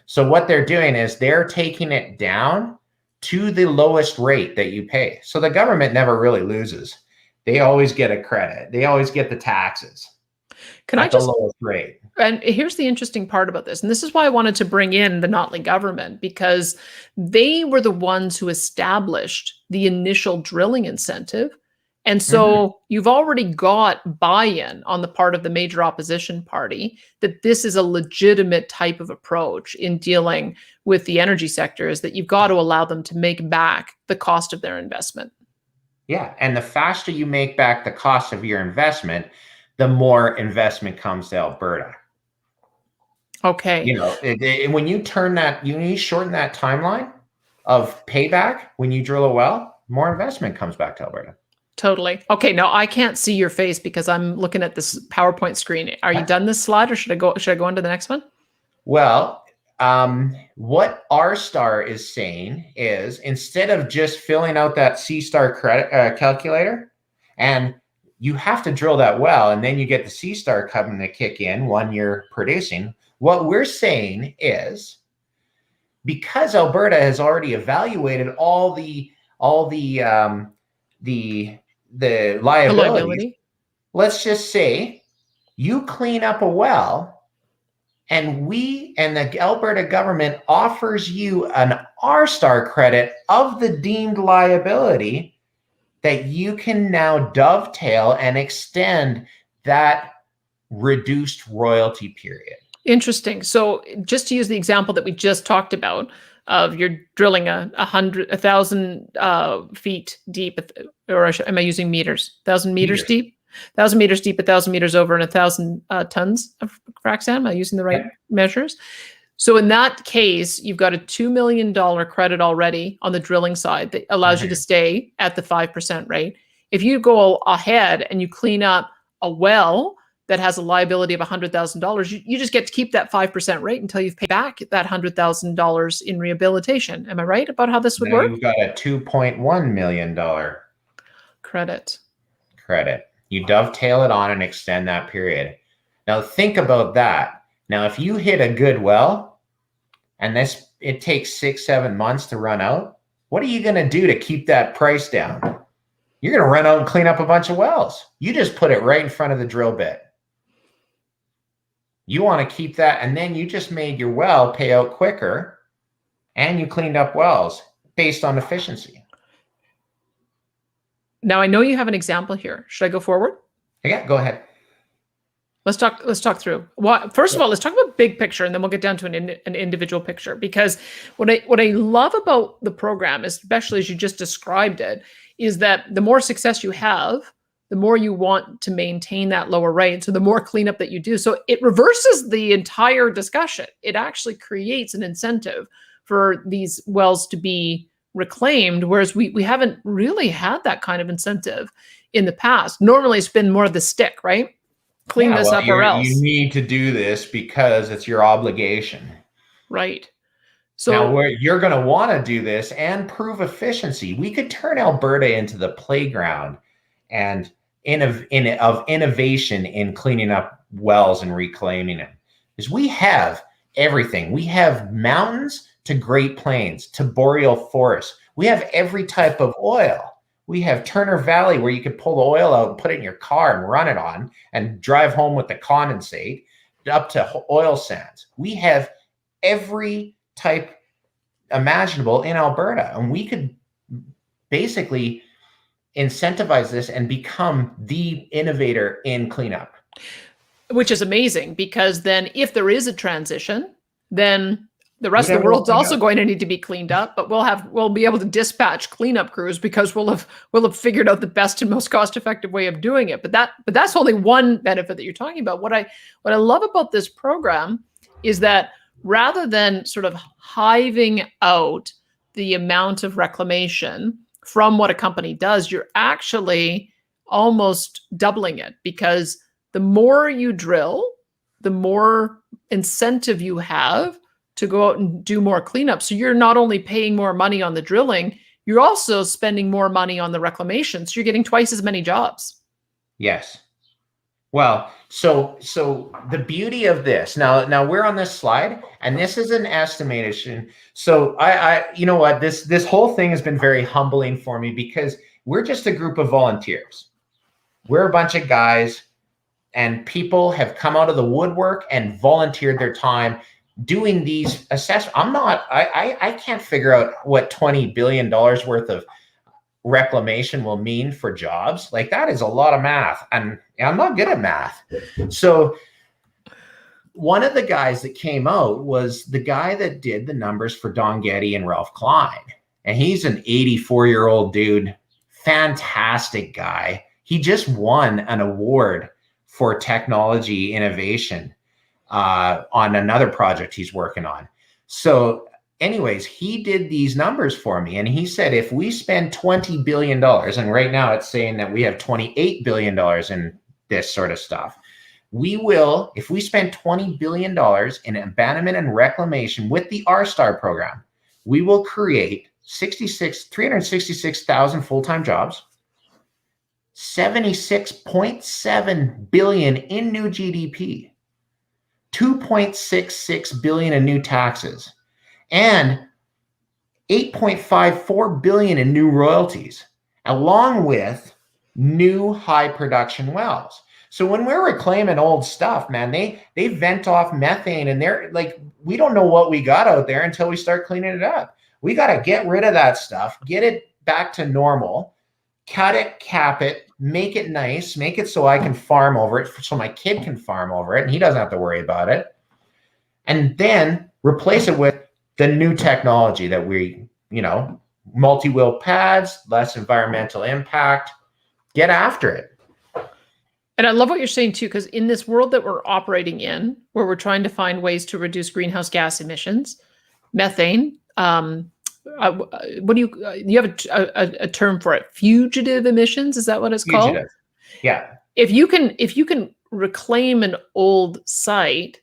B: So what they're doing is they're taking it down to the lowest rate that you pay. So the government never really loses. They always get a credit. They always get the taxes at the lowest rate.
A: And here's the interesting part about this. And this is why I wanted to bring in the Notley government, because they were the ones who established the initial drilling incentive. And so you've already got buy-in on the part of the major opposition party that this is a legitimate type of approach in dealing with the energy sector, is that you've got to allow them to make back the cost of their investment.
B: Yeah. And the faster you make back the cost of your investment, the more investment comes to Alberta.
A: Okay.
B: You know, when you shorten that timeline of payback, when you drill a well, more investment comes back to Alberta.
A: Totally. Okay. Now I can't see your face because I'm looking at this PowerPoint screen. Are you done this slide, or should I go on to the next one?
B: Well, what R-Star is saying is, instead of just filling out that C-star credit calculator, and you have to drill that well, and then you get the C-star coming to kick in when you're producing. What we're saying is, because Alberta has already evaluated all the liability. Let's just say you clean up a well, and the Alberta government offers you an R-Star credit of the deemed liability that you can now dovetail and extend that reduced royalty period.
A: Interesting. So just to use the example that we just talked about, of you're drilling 1,000 feet deep, or am I using meters? 1,000 meters deep? 1,000 meters deep, 1,000 meters over, and 1,000 tons of frac sand. Am I using the right measures? So in that case, you've got a $2 million credit already on the drilling side that allows you to stay at the 5% rate. If you go ahead and you clean up a well that has a liability of $100,000, you just get to keep that 5% rate until you've paid back that $100,000 in rehabilitation. Am I right about how this would work?
B: You've got a $2.1 million
A: credit.
B: You dovetail it on and extend that period. Now think about that. Now, if you hit a good well, and it takes 6-7 months to run out, what are you going to do to keep that price down? You're going to run out and clean up a bunch of wells. You just put it right in front of the drill bit. You want to keep that, and then you just made your well pay out quicker, and you cleaned up wells. based on efficiency.
A: Now, I know you have an example here. Should I go forward?
B: Yeah, go ahead.
A: Let's talk through. Well, first of all, let's talk about big picture, and then we'll get down to an individual picture. Because what I love about the program, especially as you just described it, is that the more success you have, the more you want to maintain that lower rate. So the more cleanup that you do. So it reverses the entire discussion. It actually creates an incentive for these wells to be reclaimed, whereas we haven't really had that kind of incentive in the past. Normally, it's been more of the stick, right? Clean this up or else.
B: You need to do this because it's your obligation.
A: Right. So
B: now you're going to want to do this and prove efficiency. We could turn Alberta into the playground and of innovation in cleaning up wells and reclaiming them. Because we have everything. We have mountains to Great Plains to boreal forests. We have every type of oil. We have Turner Valley where you could pull the oil out and put it in your car and run it on and drive home with the condensate, up to oil sands. We have every type imaginable in Alberta, and we could basically incentivize this and become the innovator in cleanup.
A: Which is amazing, because then if there is a transition, then the rest of the world's also going to need to be cleaned up, but we'll be able to dispatch cleanup crews because we'll have figured out the best and most cost-effective way of doing it. But that's only one benefit that you're talking about. What I love about this program is that rather than sort of hiving out the amount of reclamation from what a company does, you're actually almost doubling it, because the more you drill, the more incentive you have to go out and do more cleanup. So you're not only paying more money on the drilling, you're also spending more money on the reclamation. So you're getting twice as many jobs.
B: Yes. Well, so the beauty of this, now we're on this slide, and this is an estimation. So I you know what, this whole thing has been very humbling for me, because we're just a group of volunteers. We're a bunch of guys, and people have come out of the woodwork and volunteered their time doing these assessments. I can't figure out what $20 billion worth of reclamation will mean for jobs. Like, that is a lot of math, and I'm not good at math. So one of the guys that came out was the guy that did the numbers for Don Getty and Ralph Klein. And he's an 84-year-old dude, fantastic guy. He just won an award for technology innovation on another project he's working on. So anyways, he did these numbers for me, and he said, if we spend $20 billion, and right now it's saying that we have $28 billion in this sort of stuff, we will, if we spend $20 billion in abandonment and reclamation with the R-Star program, we will create 366,000 full-time jobs, 76.7 billion in new GDP, 2.66 billion in new taxes, and 8.54 billion in new royalties, along with new high production wells. So when we're reclaiming old stuff, man, they vent off methane, and they're like, we don't know what we got out there until we start cleaning it up. We got to get rid of that stuff, get it back to normal, cut it, cap it, make it nice, make it so I can farm over it, so my kid can farm over it and he doesn't have to worry about it. And then replace it with the new technology that we, multi-well pads, less environmental impact, get after it.
A: And I love what you're saying too, because in this world that we're operating in, where we're trying to find ways to reduce greenhouse gas emissions, methane, what do you have a term for it? Fugitive emissions? Is that what it's called?
B: Yeah.
A: If you can reclaim an old site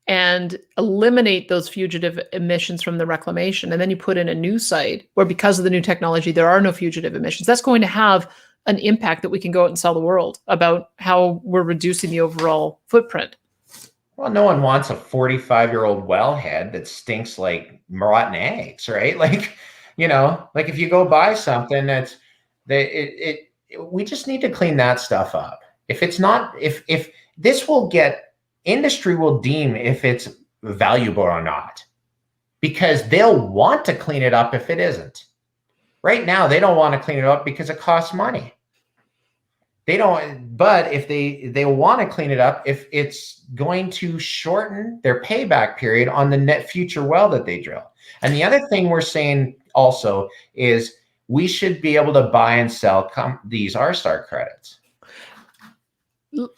A: and eliminate those fugitive emissions from the reclamation, and then you put in a new site where, because of the new technology, there are no fugitive emissions, that's going to have an impact that we can go out and sell the world about how we're reducing the overall footprint.
B: Well, no one wants a 45-year-old wellhead that stinks like rotten eggs, right? Like, like if you go buy something we just need to clean that stuff up. If it's not, if this will get, industry will deem if it's valuable or not. because they'll want to clean it up if it isn't. Right now, they don't want to clean it up because it costs money. They don't, but if they want to clean it up if it's going to shorten their payback period on the net future well that they drill. And the other thing we're saying also is we should be able to buy and sell these R-Star credits.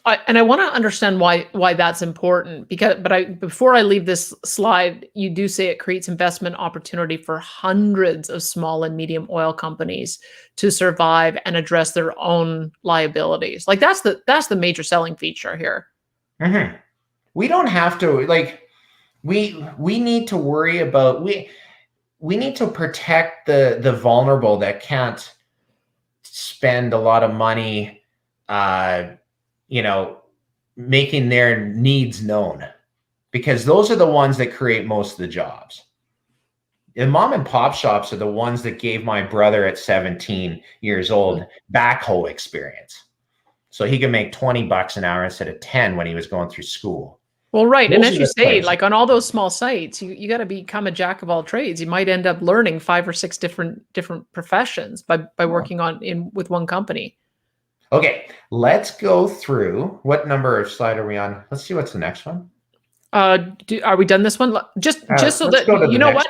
A: I want to understand why that's important, before I leave this slide, you do say it creates investment opportunity for hundreds of small and medium oil companies to survive and address their own liabilities. Like that's the major selling feature here.
B: Mm-hmm. We don't have to, like, we need to worry about, we need to protect the vulnerable that can't spend a lot of money making their needs known, because those are the ones that create most of the jobs. The mom and pop shops are the ones that gave my brother at 17 years old backhoe experience. So he could make $20 an hour instead of 10 when he was going through school.
A: Well, right.
B: Those
A: And as you say,
B: places.
A: like on all those small sites, you got to become a jack of all trades. You might end up learning 5 or 6 different professions by working with one company.
B: Okay, let's go through. What number of slide are we on? Let's see what's the next one.
A: Are we done this one? Just so that you know what?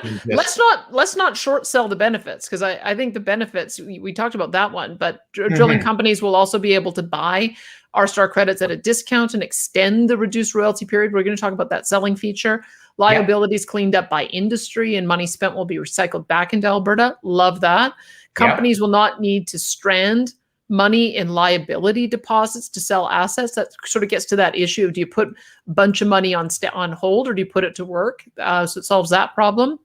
A: Let's not short sell the benefits, because I think the benefits, we talked about that one, but drilling companies will also be able to buy R-Star credits at a discount and extend the reduced royalty period. We're going to talk about that selling feature. Liabilities cleaned up by industry and money spent will be recycled back into Alberta. Love that. Companies will not need to strand money in liability deposits to sell assets. That sort of gets to that issue of, do you put a bunch of money on hold, or do you put it to work? So it solves that problem.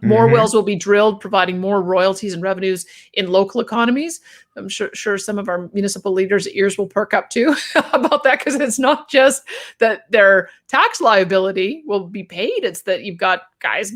A: More wells will be drilled, providing more royalties and revenues in local economies. I'm sure some of our municipal leaders' ears will perk up too about that, because it's not just that their tax liability will be paid. It's that you've got guys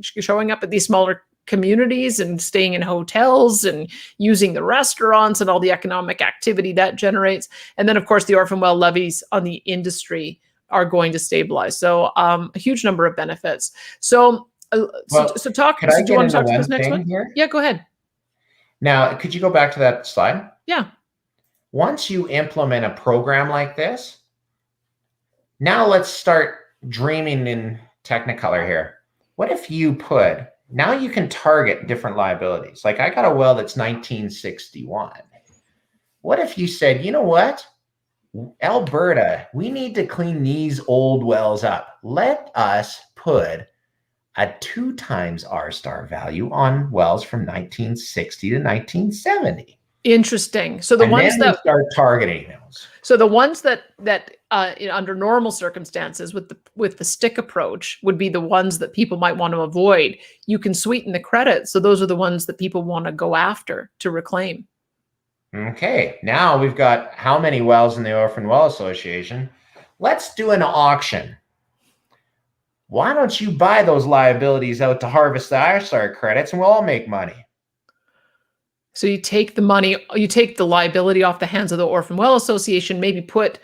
A: showing up at these smaller communities and staying in hotels and using the restaurants and all the economic activity that generates. And then, of course, the orphan well levies on the industry are going to stabilize. So a huge number of benefits. So, do you want to talk to this next one?
B: Here?
A: Yeah, go ahead.
B: Now, could you go back to that slide?
A: Yeah.
B: Once you implement a program like this, now let's start dreaming in Technicolor here. What if you now you can target different liabilities. Like I got a well that's 1961. What if you said, you know what? Alberta, we need to clean these old wells up. Let us put a 2 times R-Star value on wells from 1960 to 1970.
A: Interesting. So the ones that
B: start targeting those.
A: So the ones that under normal circumstances with the stick approach would be the ones that people might want to avoid. You can sweeten the credit, so those are the ones that people want to go after to reclaim.
B: Okay, now we've got how many wells in the Orphan Well Association? Let's do an auction. Why don't you buy those liabilities out to harvest the R-Star credits, and we'll all make money?
A: So you take the money, you take the liability off the hands of the Orphan Well Association, maybe put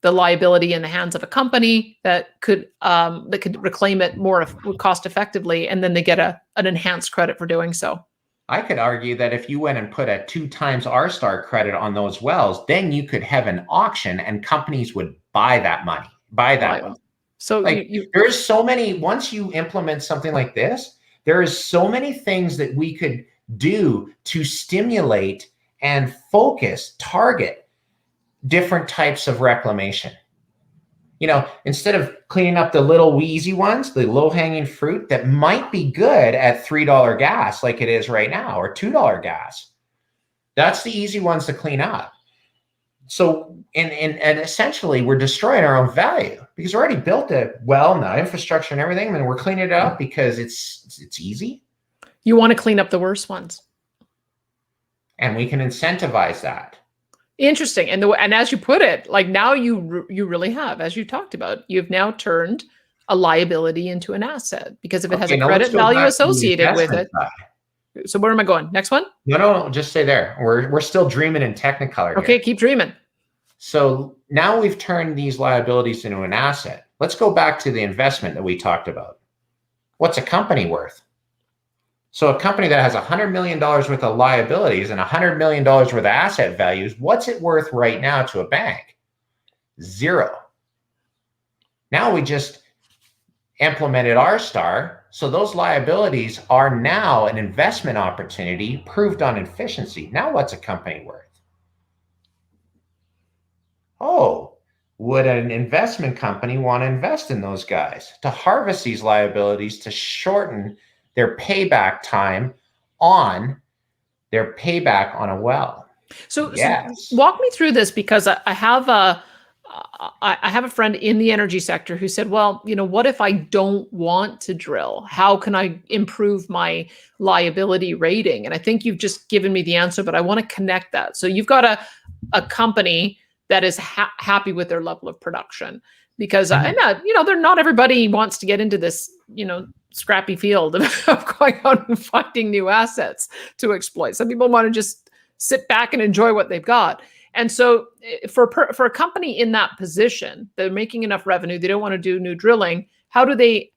A: the liability in the hands of a company that could reclaim it more cost effectively, and then they get an enhanced credit for doing so.
B: I could argue that if you went and put a 2 times R-Star credit on those wells, then you could have an auction and companies would buy that money, well.
A: So
B: like, there's so many, once you implement something like this, there is so many things that we could do to stimulate and target different types of reclamation. Instead of cleaning up the little easy ones, the low-hanging fruit that might be good at $3 gas like it is right now, or $2 gas. That's the easy ones to clean up. So, and essentially we're destroying our own value, because we already built a well and the infrastructure and everything, and we're cleaning it up because it's easy.
A: You want to clean up the worst ones.
B: And we can incentivize that.
A: Interesting. And as you put it, like now you really have, as you talked about, you've now turned a liability into an asset, because if it has a credit value associated with it. So where am I going? Next one?
B: No, just stay there. We're still dreaming in Technicolor.
A: Okay, keep dreaming.
B: So now we've turned these liabilities into an asset. Let's go back to the investment that we talked about. what's a company worth? So a company that has $100 million worth of liabilities and $100 million worth of asset values, what's it worth right now to a bank? Zero. Now we just implemented R-Star, so those liabilities are now an investment opportunity proved on efficiency. Now what's a company worth? Oh, would an investment company want to invest in those guys to harvest these liabilities to shorten their payback time on their payback on a well?
A: So
B: Yes.
A: walk me through this, because I have a friend in the energy sector who said, well, what if I don't want to drill? How can I improve my liability rating? And I think you've just given me the answer, but I want to connect that. So you've got a company that is happy with their level of production, because they're not everybody wants to get into this, scrappy field of going out and finding new assets to exploit. Some people want to just sit back and enjoy what they've got. And so for a company in that position, they're making enough revenue, they don't want to do new drilling. How do they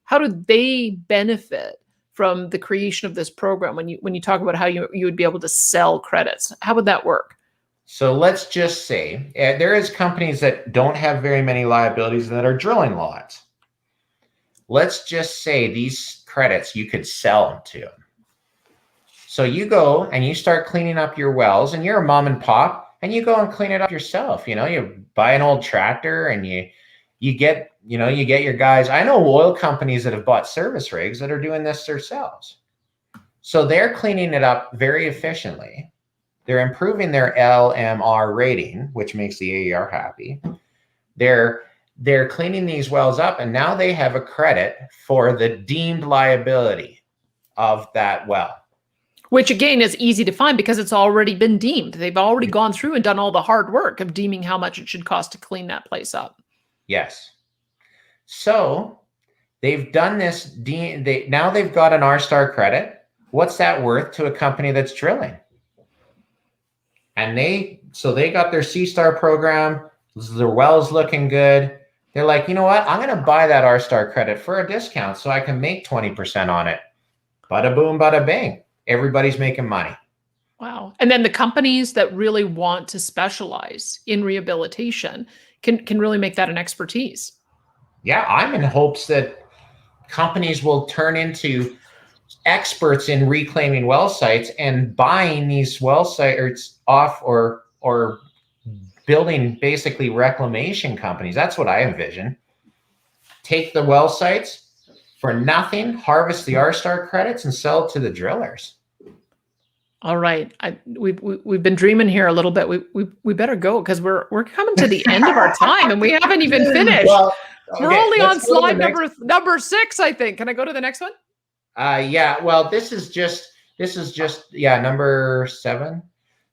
A: benefit from the creation of this program? When you talk about how you would be able to sell credits, how would that work?
B: So let's just say there is companies that don't have very many liabilities that are drilling lots. Let's just say these credits you could sell them to them. So you go and you start cleaning up your wells, and you're a mom and pop, and you go and clean it up yourself. You buy an old tractor and you get your guys. I know oil companies that have bought service rigs that are doing this themselves. So they're cleaning it up very efficiently. They're improving their LMR rating, which makes the AER happy. They're cleaning these wells up, and now they have a credit for the deemed liability of that well.
A: Which again is easy to find because it's already been deemed. They've already gone through and done all the hard work of deeming how much it should cost to clean that place up.
B: Yes. So they've done this. Now they've got an R-Star credit. What's that worth to a company that's drilling? And they got their C-Star program. Their well's looking good. They're like, you know what? I'm going to buy that R-Star credit for a discount so I can make 20% on it. Bada boom, bada bing. Everybody's making money.
A: Wow. And then the companies that really want to specialize in rehabilitation can really make that an expertise.
B: Yeah, I'm in hopes that companies will turn into experts in reclaiming well sites and buying these well sites off or building basically reclamation companies. That's what I envision. Take the well sites for nothing, harvest the R-Star credits, and sell it to the drillers.
A: All right, we've been dreaming here a little bit. We better go because we're coming to the end of our time and we haven't even finished. Well, okay, we're only on slide number 6, I think. Can I go to the next one?
B: Yeah. Well, this is just number 7.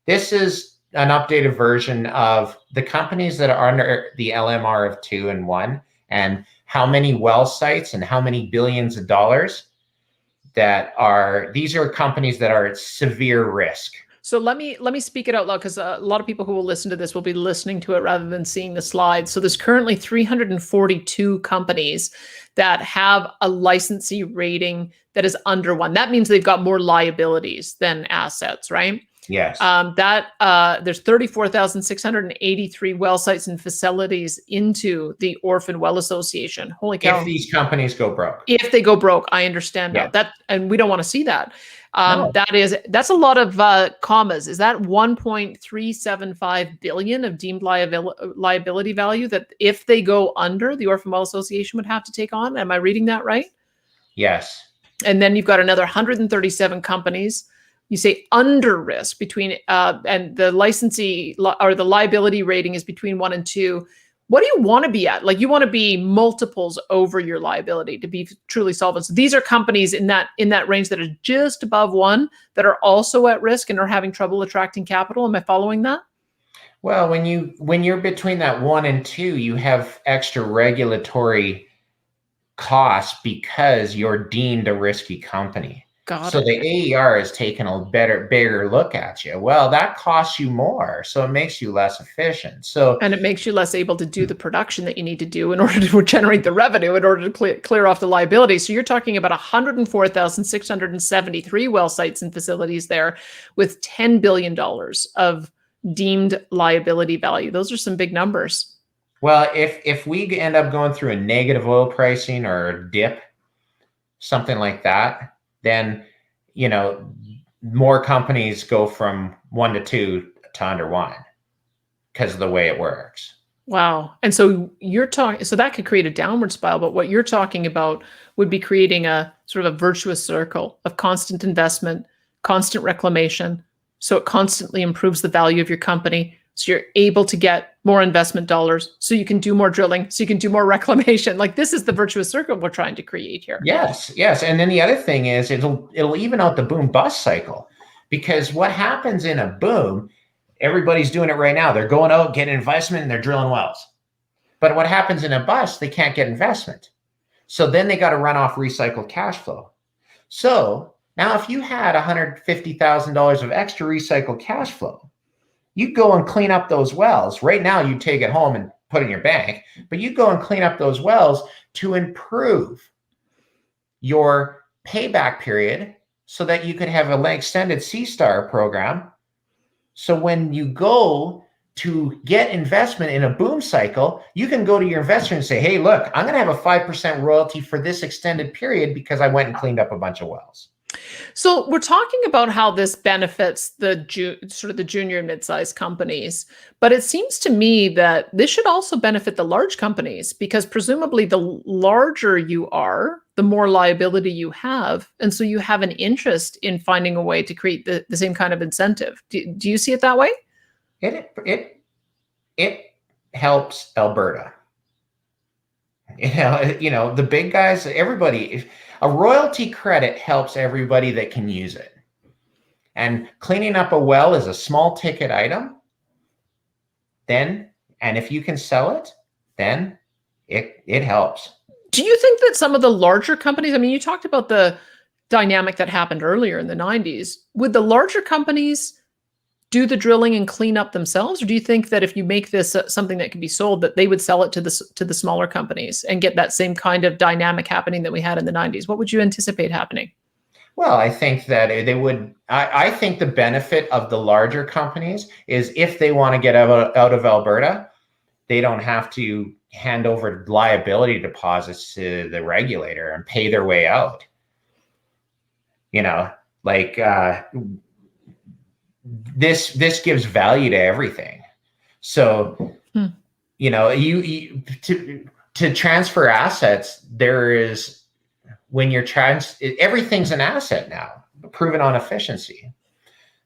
B: This is an updated version of the companies that are under the LMR of 2 and 1, and how many well sites and how many billions of dollars these are companies that are at severe risk.
A: So let me speak it out loud, because a lot of people who will listen to this will be listening to it rather than seeing the slides. So there's currently 342 companies that have a licensee rating that is under 1. That means they've got more liabilities than assets, right?
B: Yes.
A: There's 34,683 well sites and facilities into the Orphan Well Association. Holy cow.
B: If these companies go broke.
A: If they go broke, I understand that, and we don't want to see that. No. That's a lot of commas. Is that 1.375 billion of deemed liability value that if they go under, the Orphan Well Association would have to take on? Am I reading that right?
B: Yes.
A: And then you've got another 137 companies. You say under risk between, and the licensee or the liability rating is between 1 and 2. What do you want to be at? Like, you want to be multiples over your liability to be truly solvent. So these are companies in that range that are just above 1 that are also at risk and are having trouble attracting capital. Am I following that?
B: Well, when you're between that 1 and 2, you have extra regulatory costs because you're deemed a risky company.
A: Got
B: So
A: it.
B: the AER is taking a bigger look at you. Well, that costs you more, so it makes you less efficient. So
A: And it makes you less able to do the production that you need to do in order to generate the revenue, in order to clear off the liability. So you're talking about 104,673 well sites and facilities there with $10 billion of deemed liability value. Those are some big numbers.
B: well, if we end up going through a negative oil pricing or a dip, something like that, then more companies go from 1 to 2 to under 1 because of the way it works.
A: Wow. And so you're talking, so that could create a downward spiral, but what you're talking about would be creating a sort of a virtuous circle of constant investment, constant reclamation. So it constantly improves the value of your company. So you're able to get more investment dollars, so you can do more drilling, so you can do more reclamation. Like, this is the virtuous circle we're trying to create here.
B: Yes. And then the other thing is it'll even out the boom bust cycle, because what happens in a boom, everybody's doing it right now. They're going out, getting investment, and they're drilling wells. But what happens in a bust, they can't get investment. So then they got to run off recycled cash flow. So now if you had $150,000 of extra recycled cash flow, you go and clean up those wells. Right now, you take it home and put it in your bank, but you go and clean up those wells to improve your payback period so that you could have an extended C-Star program. So when you go to get investment in a boom cycle, you can go to your investor and say, hey, look, I'm going to have a 5% royalty for this extended period because I went and cleaned up a bunch of wells.
A: So we're talking about how this benefits the sort of the junior and mid-sized companies, but it seems to me that this should also benefit the large companies, because presumably the larger you are, the more liability you have, and so you have an interest in finding a way to create the same kind of incentive. Do you see it that way?
B: It helps Alberta. The big guys, everybody. A royalty credit helps everybody that can use it. And cleaning up a well is a small ticket item. And if you can sell it, then it helps.
A: Do you think that some of the larger companies, I mean, you talked about the dynamic that happened earlier in the 90s. Would the larger companies do the drilling and clean up themselves? Or do you think that if you make this something that can be sold, that they would sell it to the smaller companies and get that same kind of dynamic happening that we had in the 90s? What would you anticipate happening?
B: Well, I think that they would. I think the benefit of the larger companies is if they want to get out of Alberta, they don't have to hand over liability deposits to the regulator and pay their way out. This gives value to everything. So, you to transfer assets, there is, when you're everything's an asset now, proven on efficiency.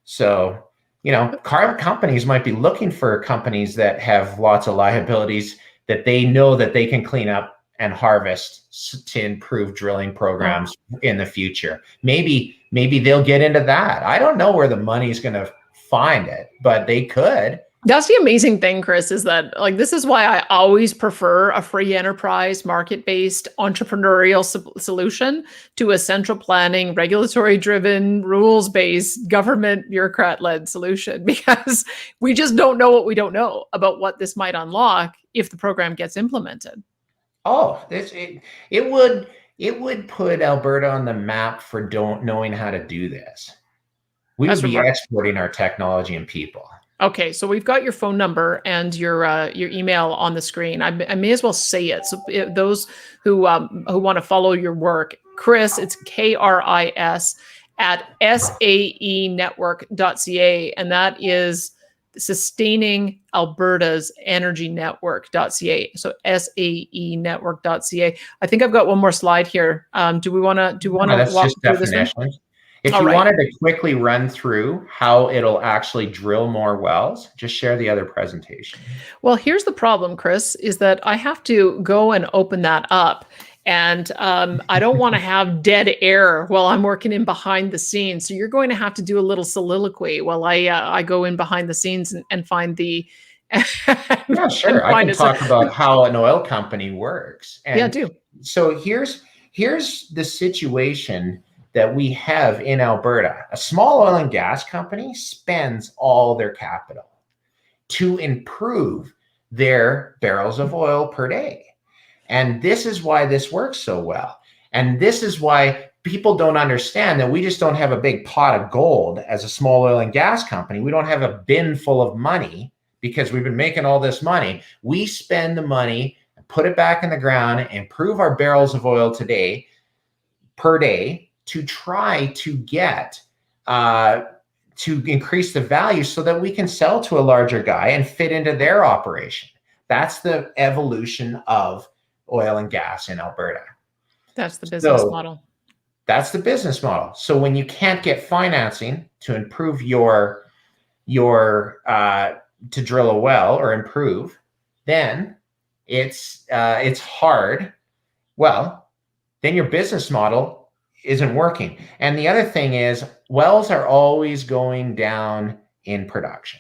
B: So, car companies might be looking for companies that have lots of liabilities that they know that they can clean up and harvest to improve drilling programs in the future. Maybe they'll get into that. I don't know where the money's going to find it, but they could.
A: That's the amazing thing, Chris, is that, like, this is why I always prefer a free enterprise, market-based, entrepreneurial solution to a central planning, regulatory-driven, rules-based, government bureaucrat-led solution, because we just don't know what we don't know about what this might unlock if the program gets implemented.
B: Oh, it would put Alberta on the map for knowing how to do this. We would be exporting our technology and people.
A: Okay, so we've got your phone number and your email on the screen. I may as well say it. So those who want to follow your work, Chris, it's KRIS at saenetwork.ca, and that is Sustaining Alberta's Energy Network.ca. So saenetwork.ca. I think I've got one more slide here. Do we want to
B: that's
A: walk
B: just
A: through this one?
B: definitions. If you wanted to quickly run through how it'll actually drill more wells, just share the other presentation.
A: Well, here's the problem, Chris, is that I have to go and open that up. And I don't want to have dead air while I'm working in behind the scenes. So you're going to have to do a little soliloquy while I go in behind the scenes and find the...
B: Yeah, sure. I can talk about how an oil company works. And
A: yeah, do.
B: So here's the situation that we have in Alberta, a small oil and gas company spends all their capital to improve their barrels of oil per day. And this is why this works so well. And this is why people don't understand that we just don't have a big pot of gold as a small oil and gas company. We don't have a bin full of money because we've been making all this money. We spend the money, put it back in the ground, improve our barrels of oil per day to try to get to increase the value so that we can sell to a larger guy and fit into their operation. That's the evolution of oil and gas in Alberta.
A: That's the business model.
B: That's the business model. So when you can't get financing to improve your to drill a well or improve, then it's hard. Well, then your business model isn't working. And the other thing is, wells are always going down in production.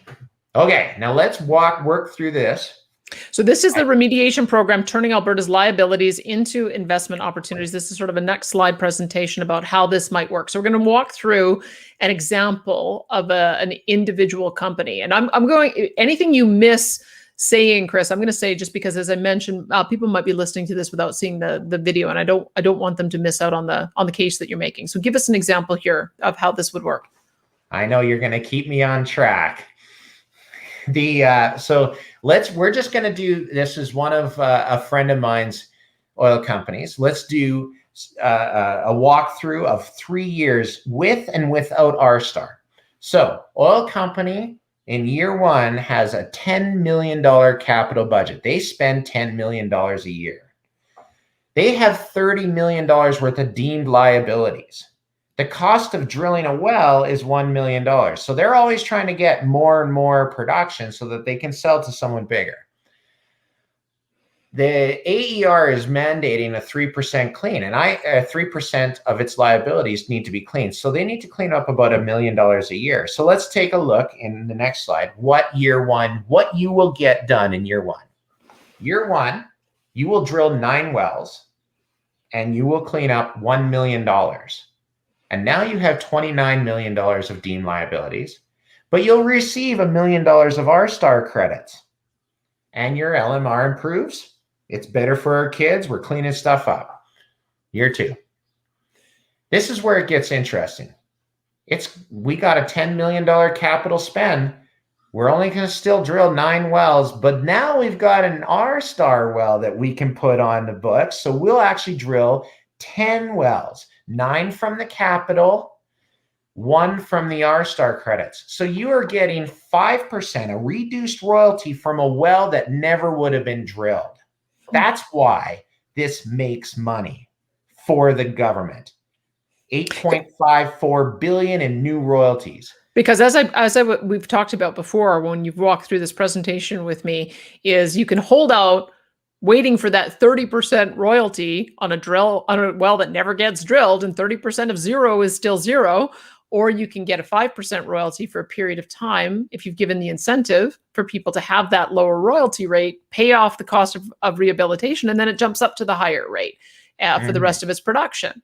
B: Okay, now let's work through this.
A: So this is the remediation program, turning Alberta's liabilities into investment opportunities. This is sort of a next slide presentation about how this might work. So we're going to walk through an example of an individual company. And I'm going, anything you miss saying, Chris, I'm going to say, just because, as I mentioned, people might be listening to this without seeing the video, and I don't want them to miss out on the case that you're making. So give us an example here of how this would work.
B: I know you're going to keep me on track. So we're just going to do, this is one of a friend of mine's oil companies. Let's do a walkthrough of 3 years with and without R-Star. So oil company in year one has a $10 million capital budget. They spend $10 million a year. They have $30 million worth of deemed liabilities. The cost of drilling a well is $1 million. So they're always trying to get more and more production so that they can sell to someone bigger. The AER is mandating a 3% clean, and 3% of its liabilities need to be cleaned. So they need to clean up about $1 million a year. So let's take a look in the next slide. What you will get done in year one. Year one, you will drill 9 wells and you will clean up $1 million. And now you have $29 million of deemed liabilities, but you'll receive $1 million of R-Star credits. And your LMR improves. It's better for our kids. We're cleaning stuff up. Year two. This is where it gets interesting. We got a $10 million capital spend. We're only going to still drill 9 wells, but now we've got an R-Star well that we can put on the books. So we'll actually drill 10 wells. 9 from the capital, 1 from the R-Star credits. So you are getting 5%, a reduced royalty from a well that never would have been drilled. That's why this makes money for the government. $8.54 billion in new royalties. Because
A: we've talked about before, when you've walked through this presentation with me, is you can hold out waiting for that 30% royalty on a well that never gets drilled, and 30% of zero is still zero, or you can get a 5% royalty for a period of time if you've given the incentive for people to have that lower royalty rate, pay off the cost of rehabilitation, and then it jumps up to the higher rate for the rest of its production.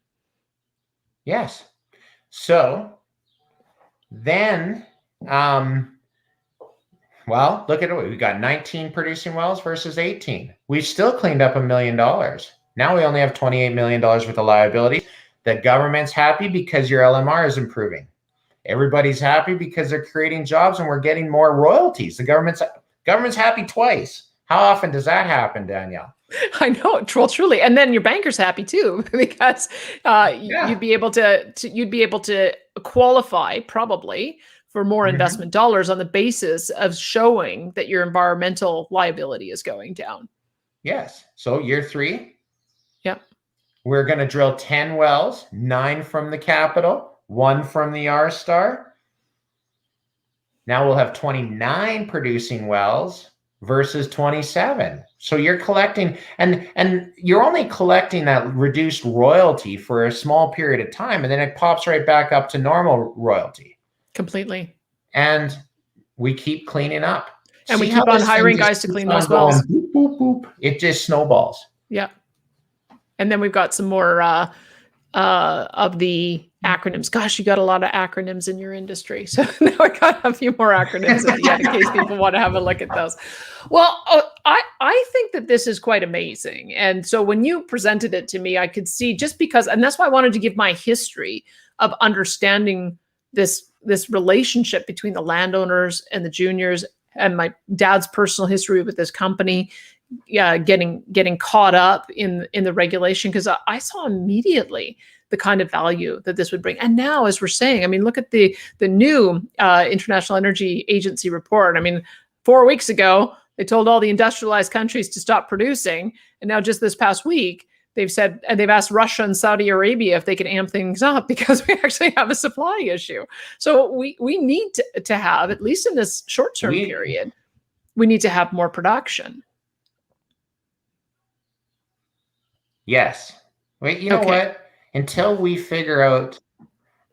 B: Yes. So then, well, look at it. We've got 19 producing wells versus 18. We've still cleaned up $1 million. Now we only have $28 million worth of liability. The government's happy because your LMR is improving. Everybody's happy because they're creating jobs and we're getting more royalties. The government's happy twice. How often does that happen, Danielle?
A: I know, well, truly. And then your banker's happy too, because you'd be able to qualify probably for more investment dollars on the basis of showing that your environmental liability is going down.
B: Yes. So year 3.
A: Yep.
B: We're going to drill 10 wells, 9 from the capital, 1 from the R-Star. Now we'll have 29 producing wells versus 27. So you're collecting, and you're only collecting that reduced royalty for a small period of time, and then it pops right back up to normal royalty.
A: Completely.
B: And we keep cleaning up.
A: And we keep on hiring guys to clean those wells.
B: Boop, boop, boop. It just snowballs.
A: Yeah. And then we've got some more of the acronyms. Gosh, you got a lot of acronyms in your industry. So now I got a few more acronyms at the end in case people want to have a look at those. Well, I think that this is quite amazing. And so when you presented it to me, I could see just because, and that's why I wanted to give my history of understanding this relationship between the landowners and the juniors, and my dad's personal history with this company, getting caught up in the regulation, because I saw immediately the kind of value that this would bring. And now, as we're saying, I mean, look at the new International Energy Agency report. I mean, 4 weeks ago, they told all the industrialized countries to stop producing. And now just this past week, they've said, and they've asked Russia and Saudi Arabia if they can amp things up because we actually have a supply issue. So we need to have, at least in this short-term period, we need to have more production.
B: Yes. Wait, you know what? Until we figure out,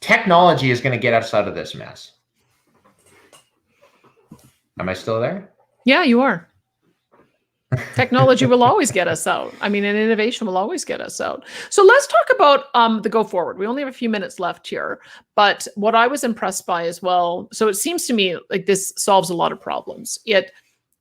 B: technology is going to get us out of this mess. Am I still there?
A: Yeah, you are. Technology will always get us out. I mean, and innovation will always get us out. So let's talk about the go forward. We only have a few minutes left here, but what I was impressed by as well, so it seems to me like this solves a lot of problems.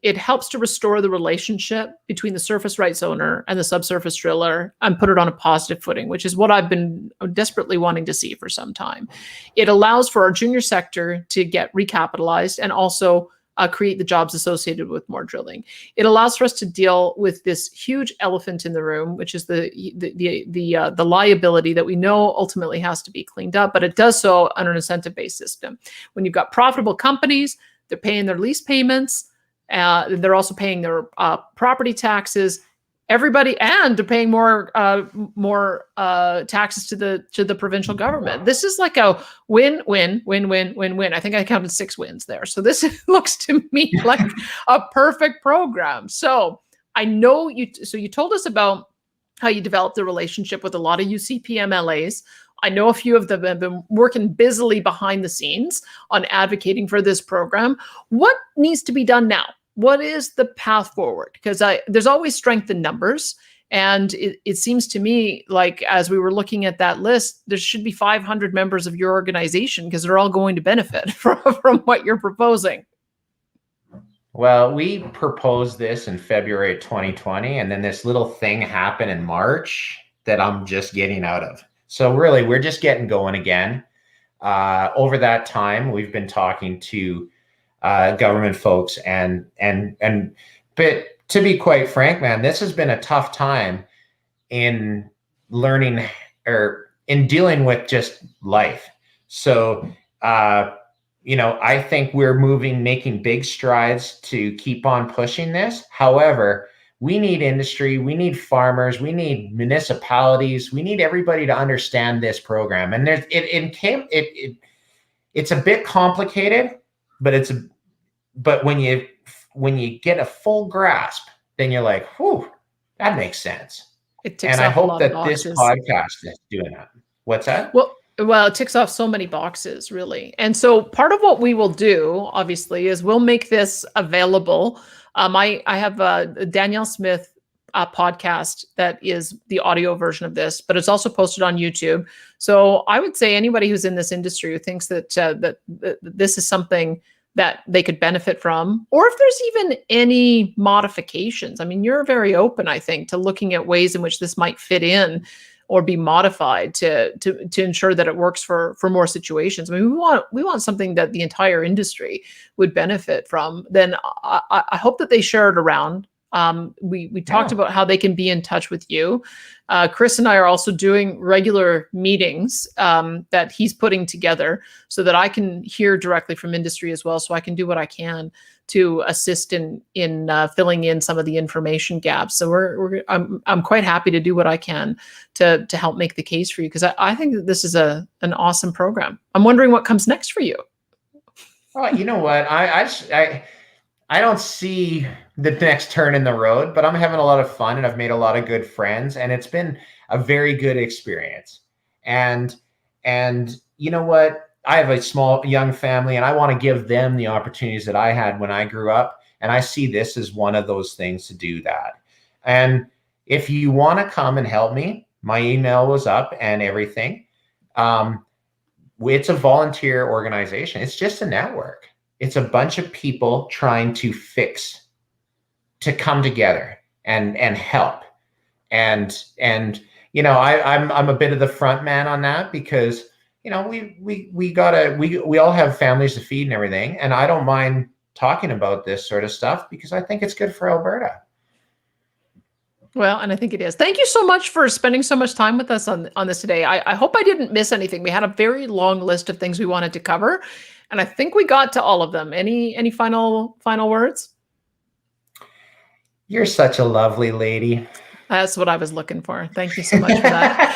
A: It helps to restore the relationship between the surface rights owner and the subsurface driller and put it on a positive footing, which is what I've been desperately wanting to see for some time. It allows for our junior sector to get recapitalized and also create the jobs associated with more drilling. It allows for us to deal with this huge elephant in the room, which is the liability that we know ultimately has to be cleaned up, but it does so under an incentive-based system. When you've got profitable companies, they're paying their lease payments, they're also paying their property taxes. Everybody, and they're paying more taxes to the provincial government. This is like a win. I think I counted 6 wins there. So this looks to me like a perfect program. So I know you. So you told us about how you developed the relationship with a lot of UCP MLAs. I know a few of them have been working busily behind the scenes on advocating for this program. What needs to be done now? What is the path forward? Because there's always strength in numbers. And it seems to me like, as we were looking at that list, there should be 500 members of your organization because they're all going to benefit from what you're proposing.
B: Well, we proposed this in February 2020, and then this little thing happened in March that I'm just getting out of. So really, we're just getting going again. Over that time, we've been talking to government folks, but to be quite frank, man, this has been a tough time in learning or in dealing with just life. So, I think we're making big strides to keep on pushing this. However, we need industry, we need farmers, we need municipalities, we need everybody to understand this program. And it's a bit complicated, but when you get a full grasp, then you're like, whew, that makes sense. And I hope that this podcast is doing that. What's that?
A: Well, it ticks off so many boxes, really. And so part of what we will do, obviously, is we'll make this available. I have a Danielle Smith podcast that is the audio version of this, but it's also posted on YouTube. So I would say anybody who's in this industry who thinks that this is something that they could benefit from, or if there's even any modifications. I mean, you're very open, I think, to looking at ways in which this might fit in or be modified to ensure that it works for more situations. I mean, we want something that the entire industry would benefit from. Then I hope that they share it around. We talked about how they can be in touch with you. Chris and I are also doing regular meetings that he's putting together so that I can hear directly from industry as well, so I can do what I can to assist in filling in some of the information gaps. So I'm quite happy to do what I can to help make the case for you, because I think that this is an awesome program. I'm wondering what comes next for you.
B: Well, you know what? I don't see the next turn in the road, but I'm having a lot of fun and I've made a lot of good friends, and it's been a very good experience. And you know what? I have a small young family, and I want to give them the opportunities that I had when I grew up. And I see this as one of those things to do that. And if you want to come and help me, My email was up and everything. It's a volunteer organization. It's just a network. It's a bunch of people trying to come together and help. And I'm a bit of the front man on that, because we all have families to feed and everything, and I don't mind talking about this sort of stuff because I think it's good for Alberta.
A: Well, and I think it is. Thank you so much for spending so much time with us on this today. I hope I didn't miss anything. We had a very long list of things we wanted to cover, and I think we got to all of them. Any final words?
B: You're such a lovely lady.
A: That's what I was looking for. Thank you so much for that.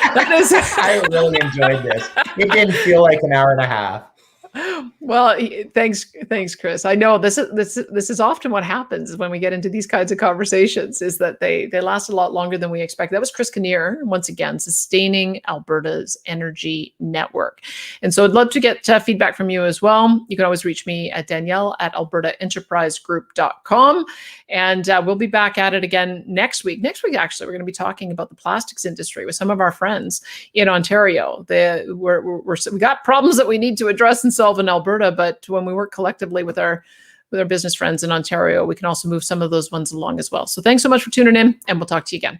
B: I really enjoyed this. It didn't feel like an hour and a half.
A: Well, thanks, Chris. I know this is often what happens when we get into these kinds of conversations, is that they last a lot longer than we expect. That was Chris Kinnear, once again, Sustaining Alberta's Energy Network. And so I'd love to get feedback from you as well. You can always reach me at Danielle@albertaenterprisegroup.com. And we'll be back at it again next week. Next week, actually, we're going to be talking about the plastics industry with some of our friends in Ontario. We got problems that we need to address and solve in Alberta, but when we work collectively with our business friends in Ontario, we can also move some of those ones along as well. So thanks so much for tuning in, and we'll talk to you again.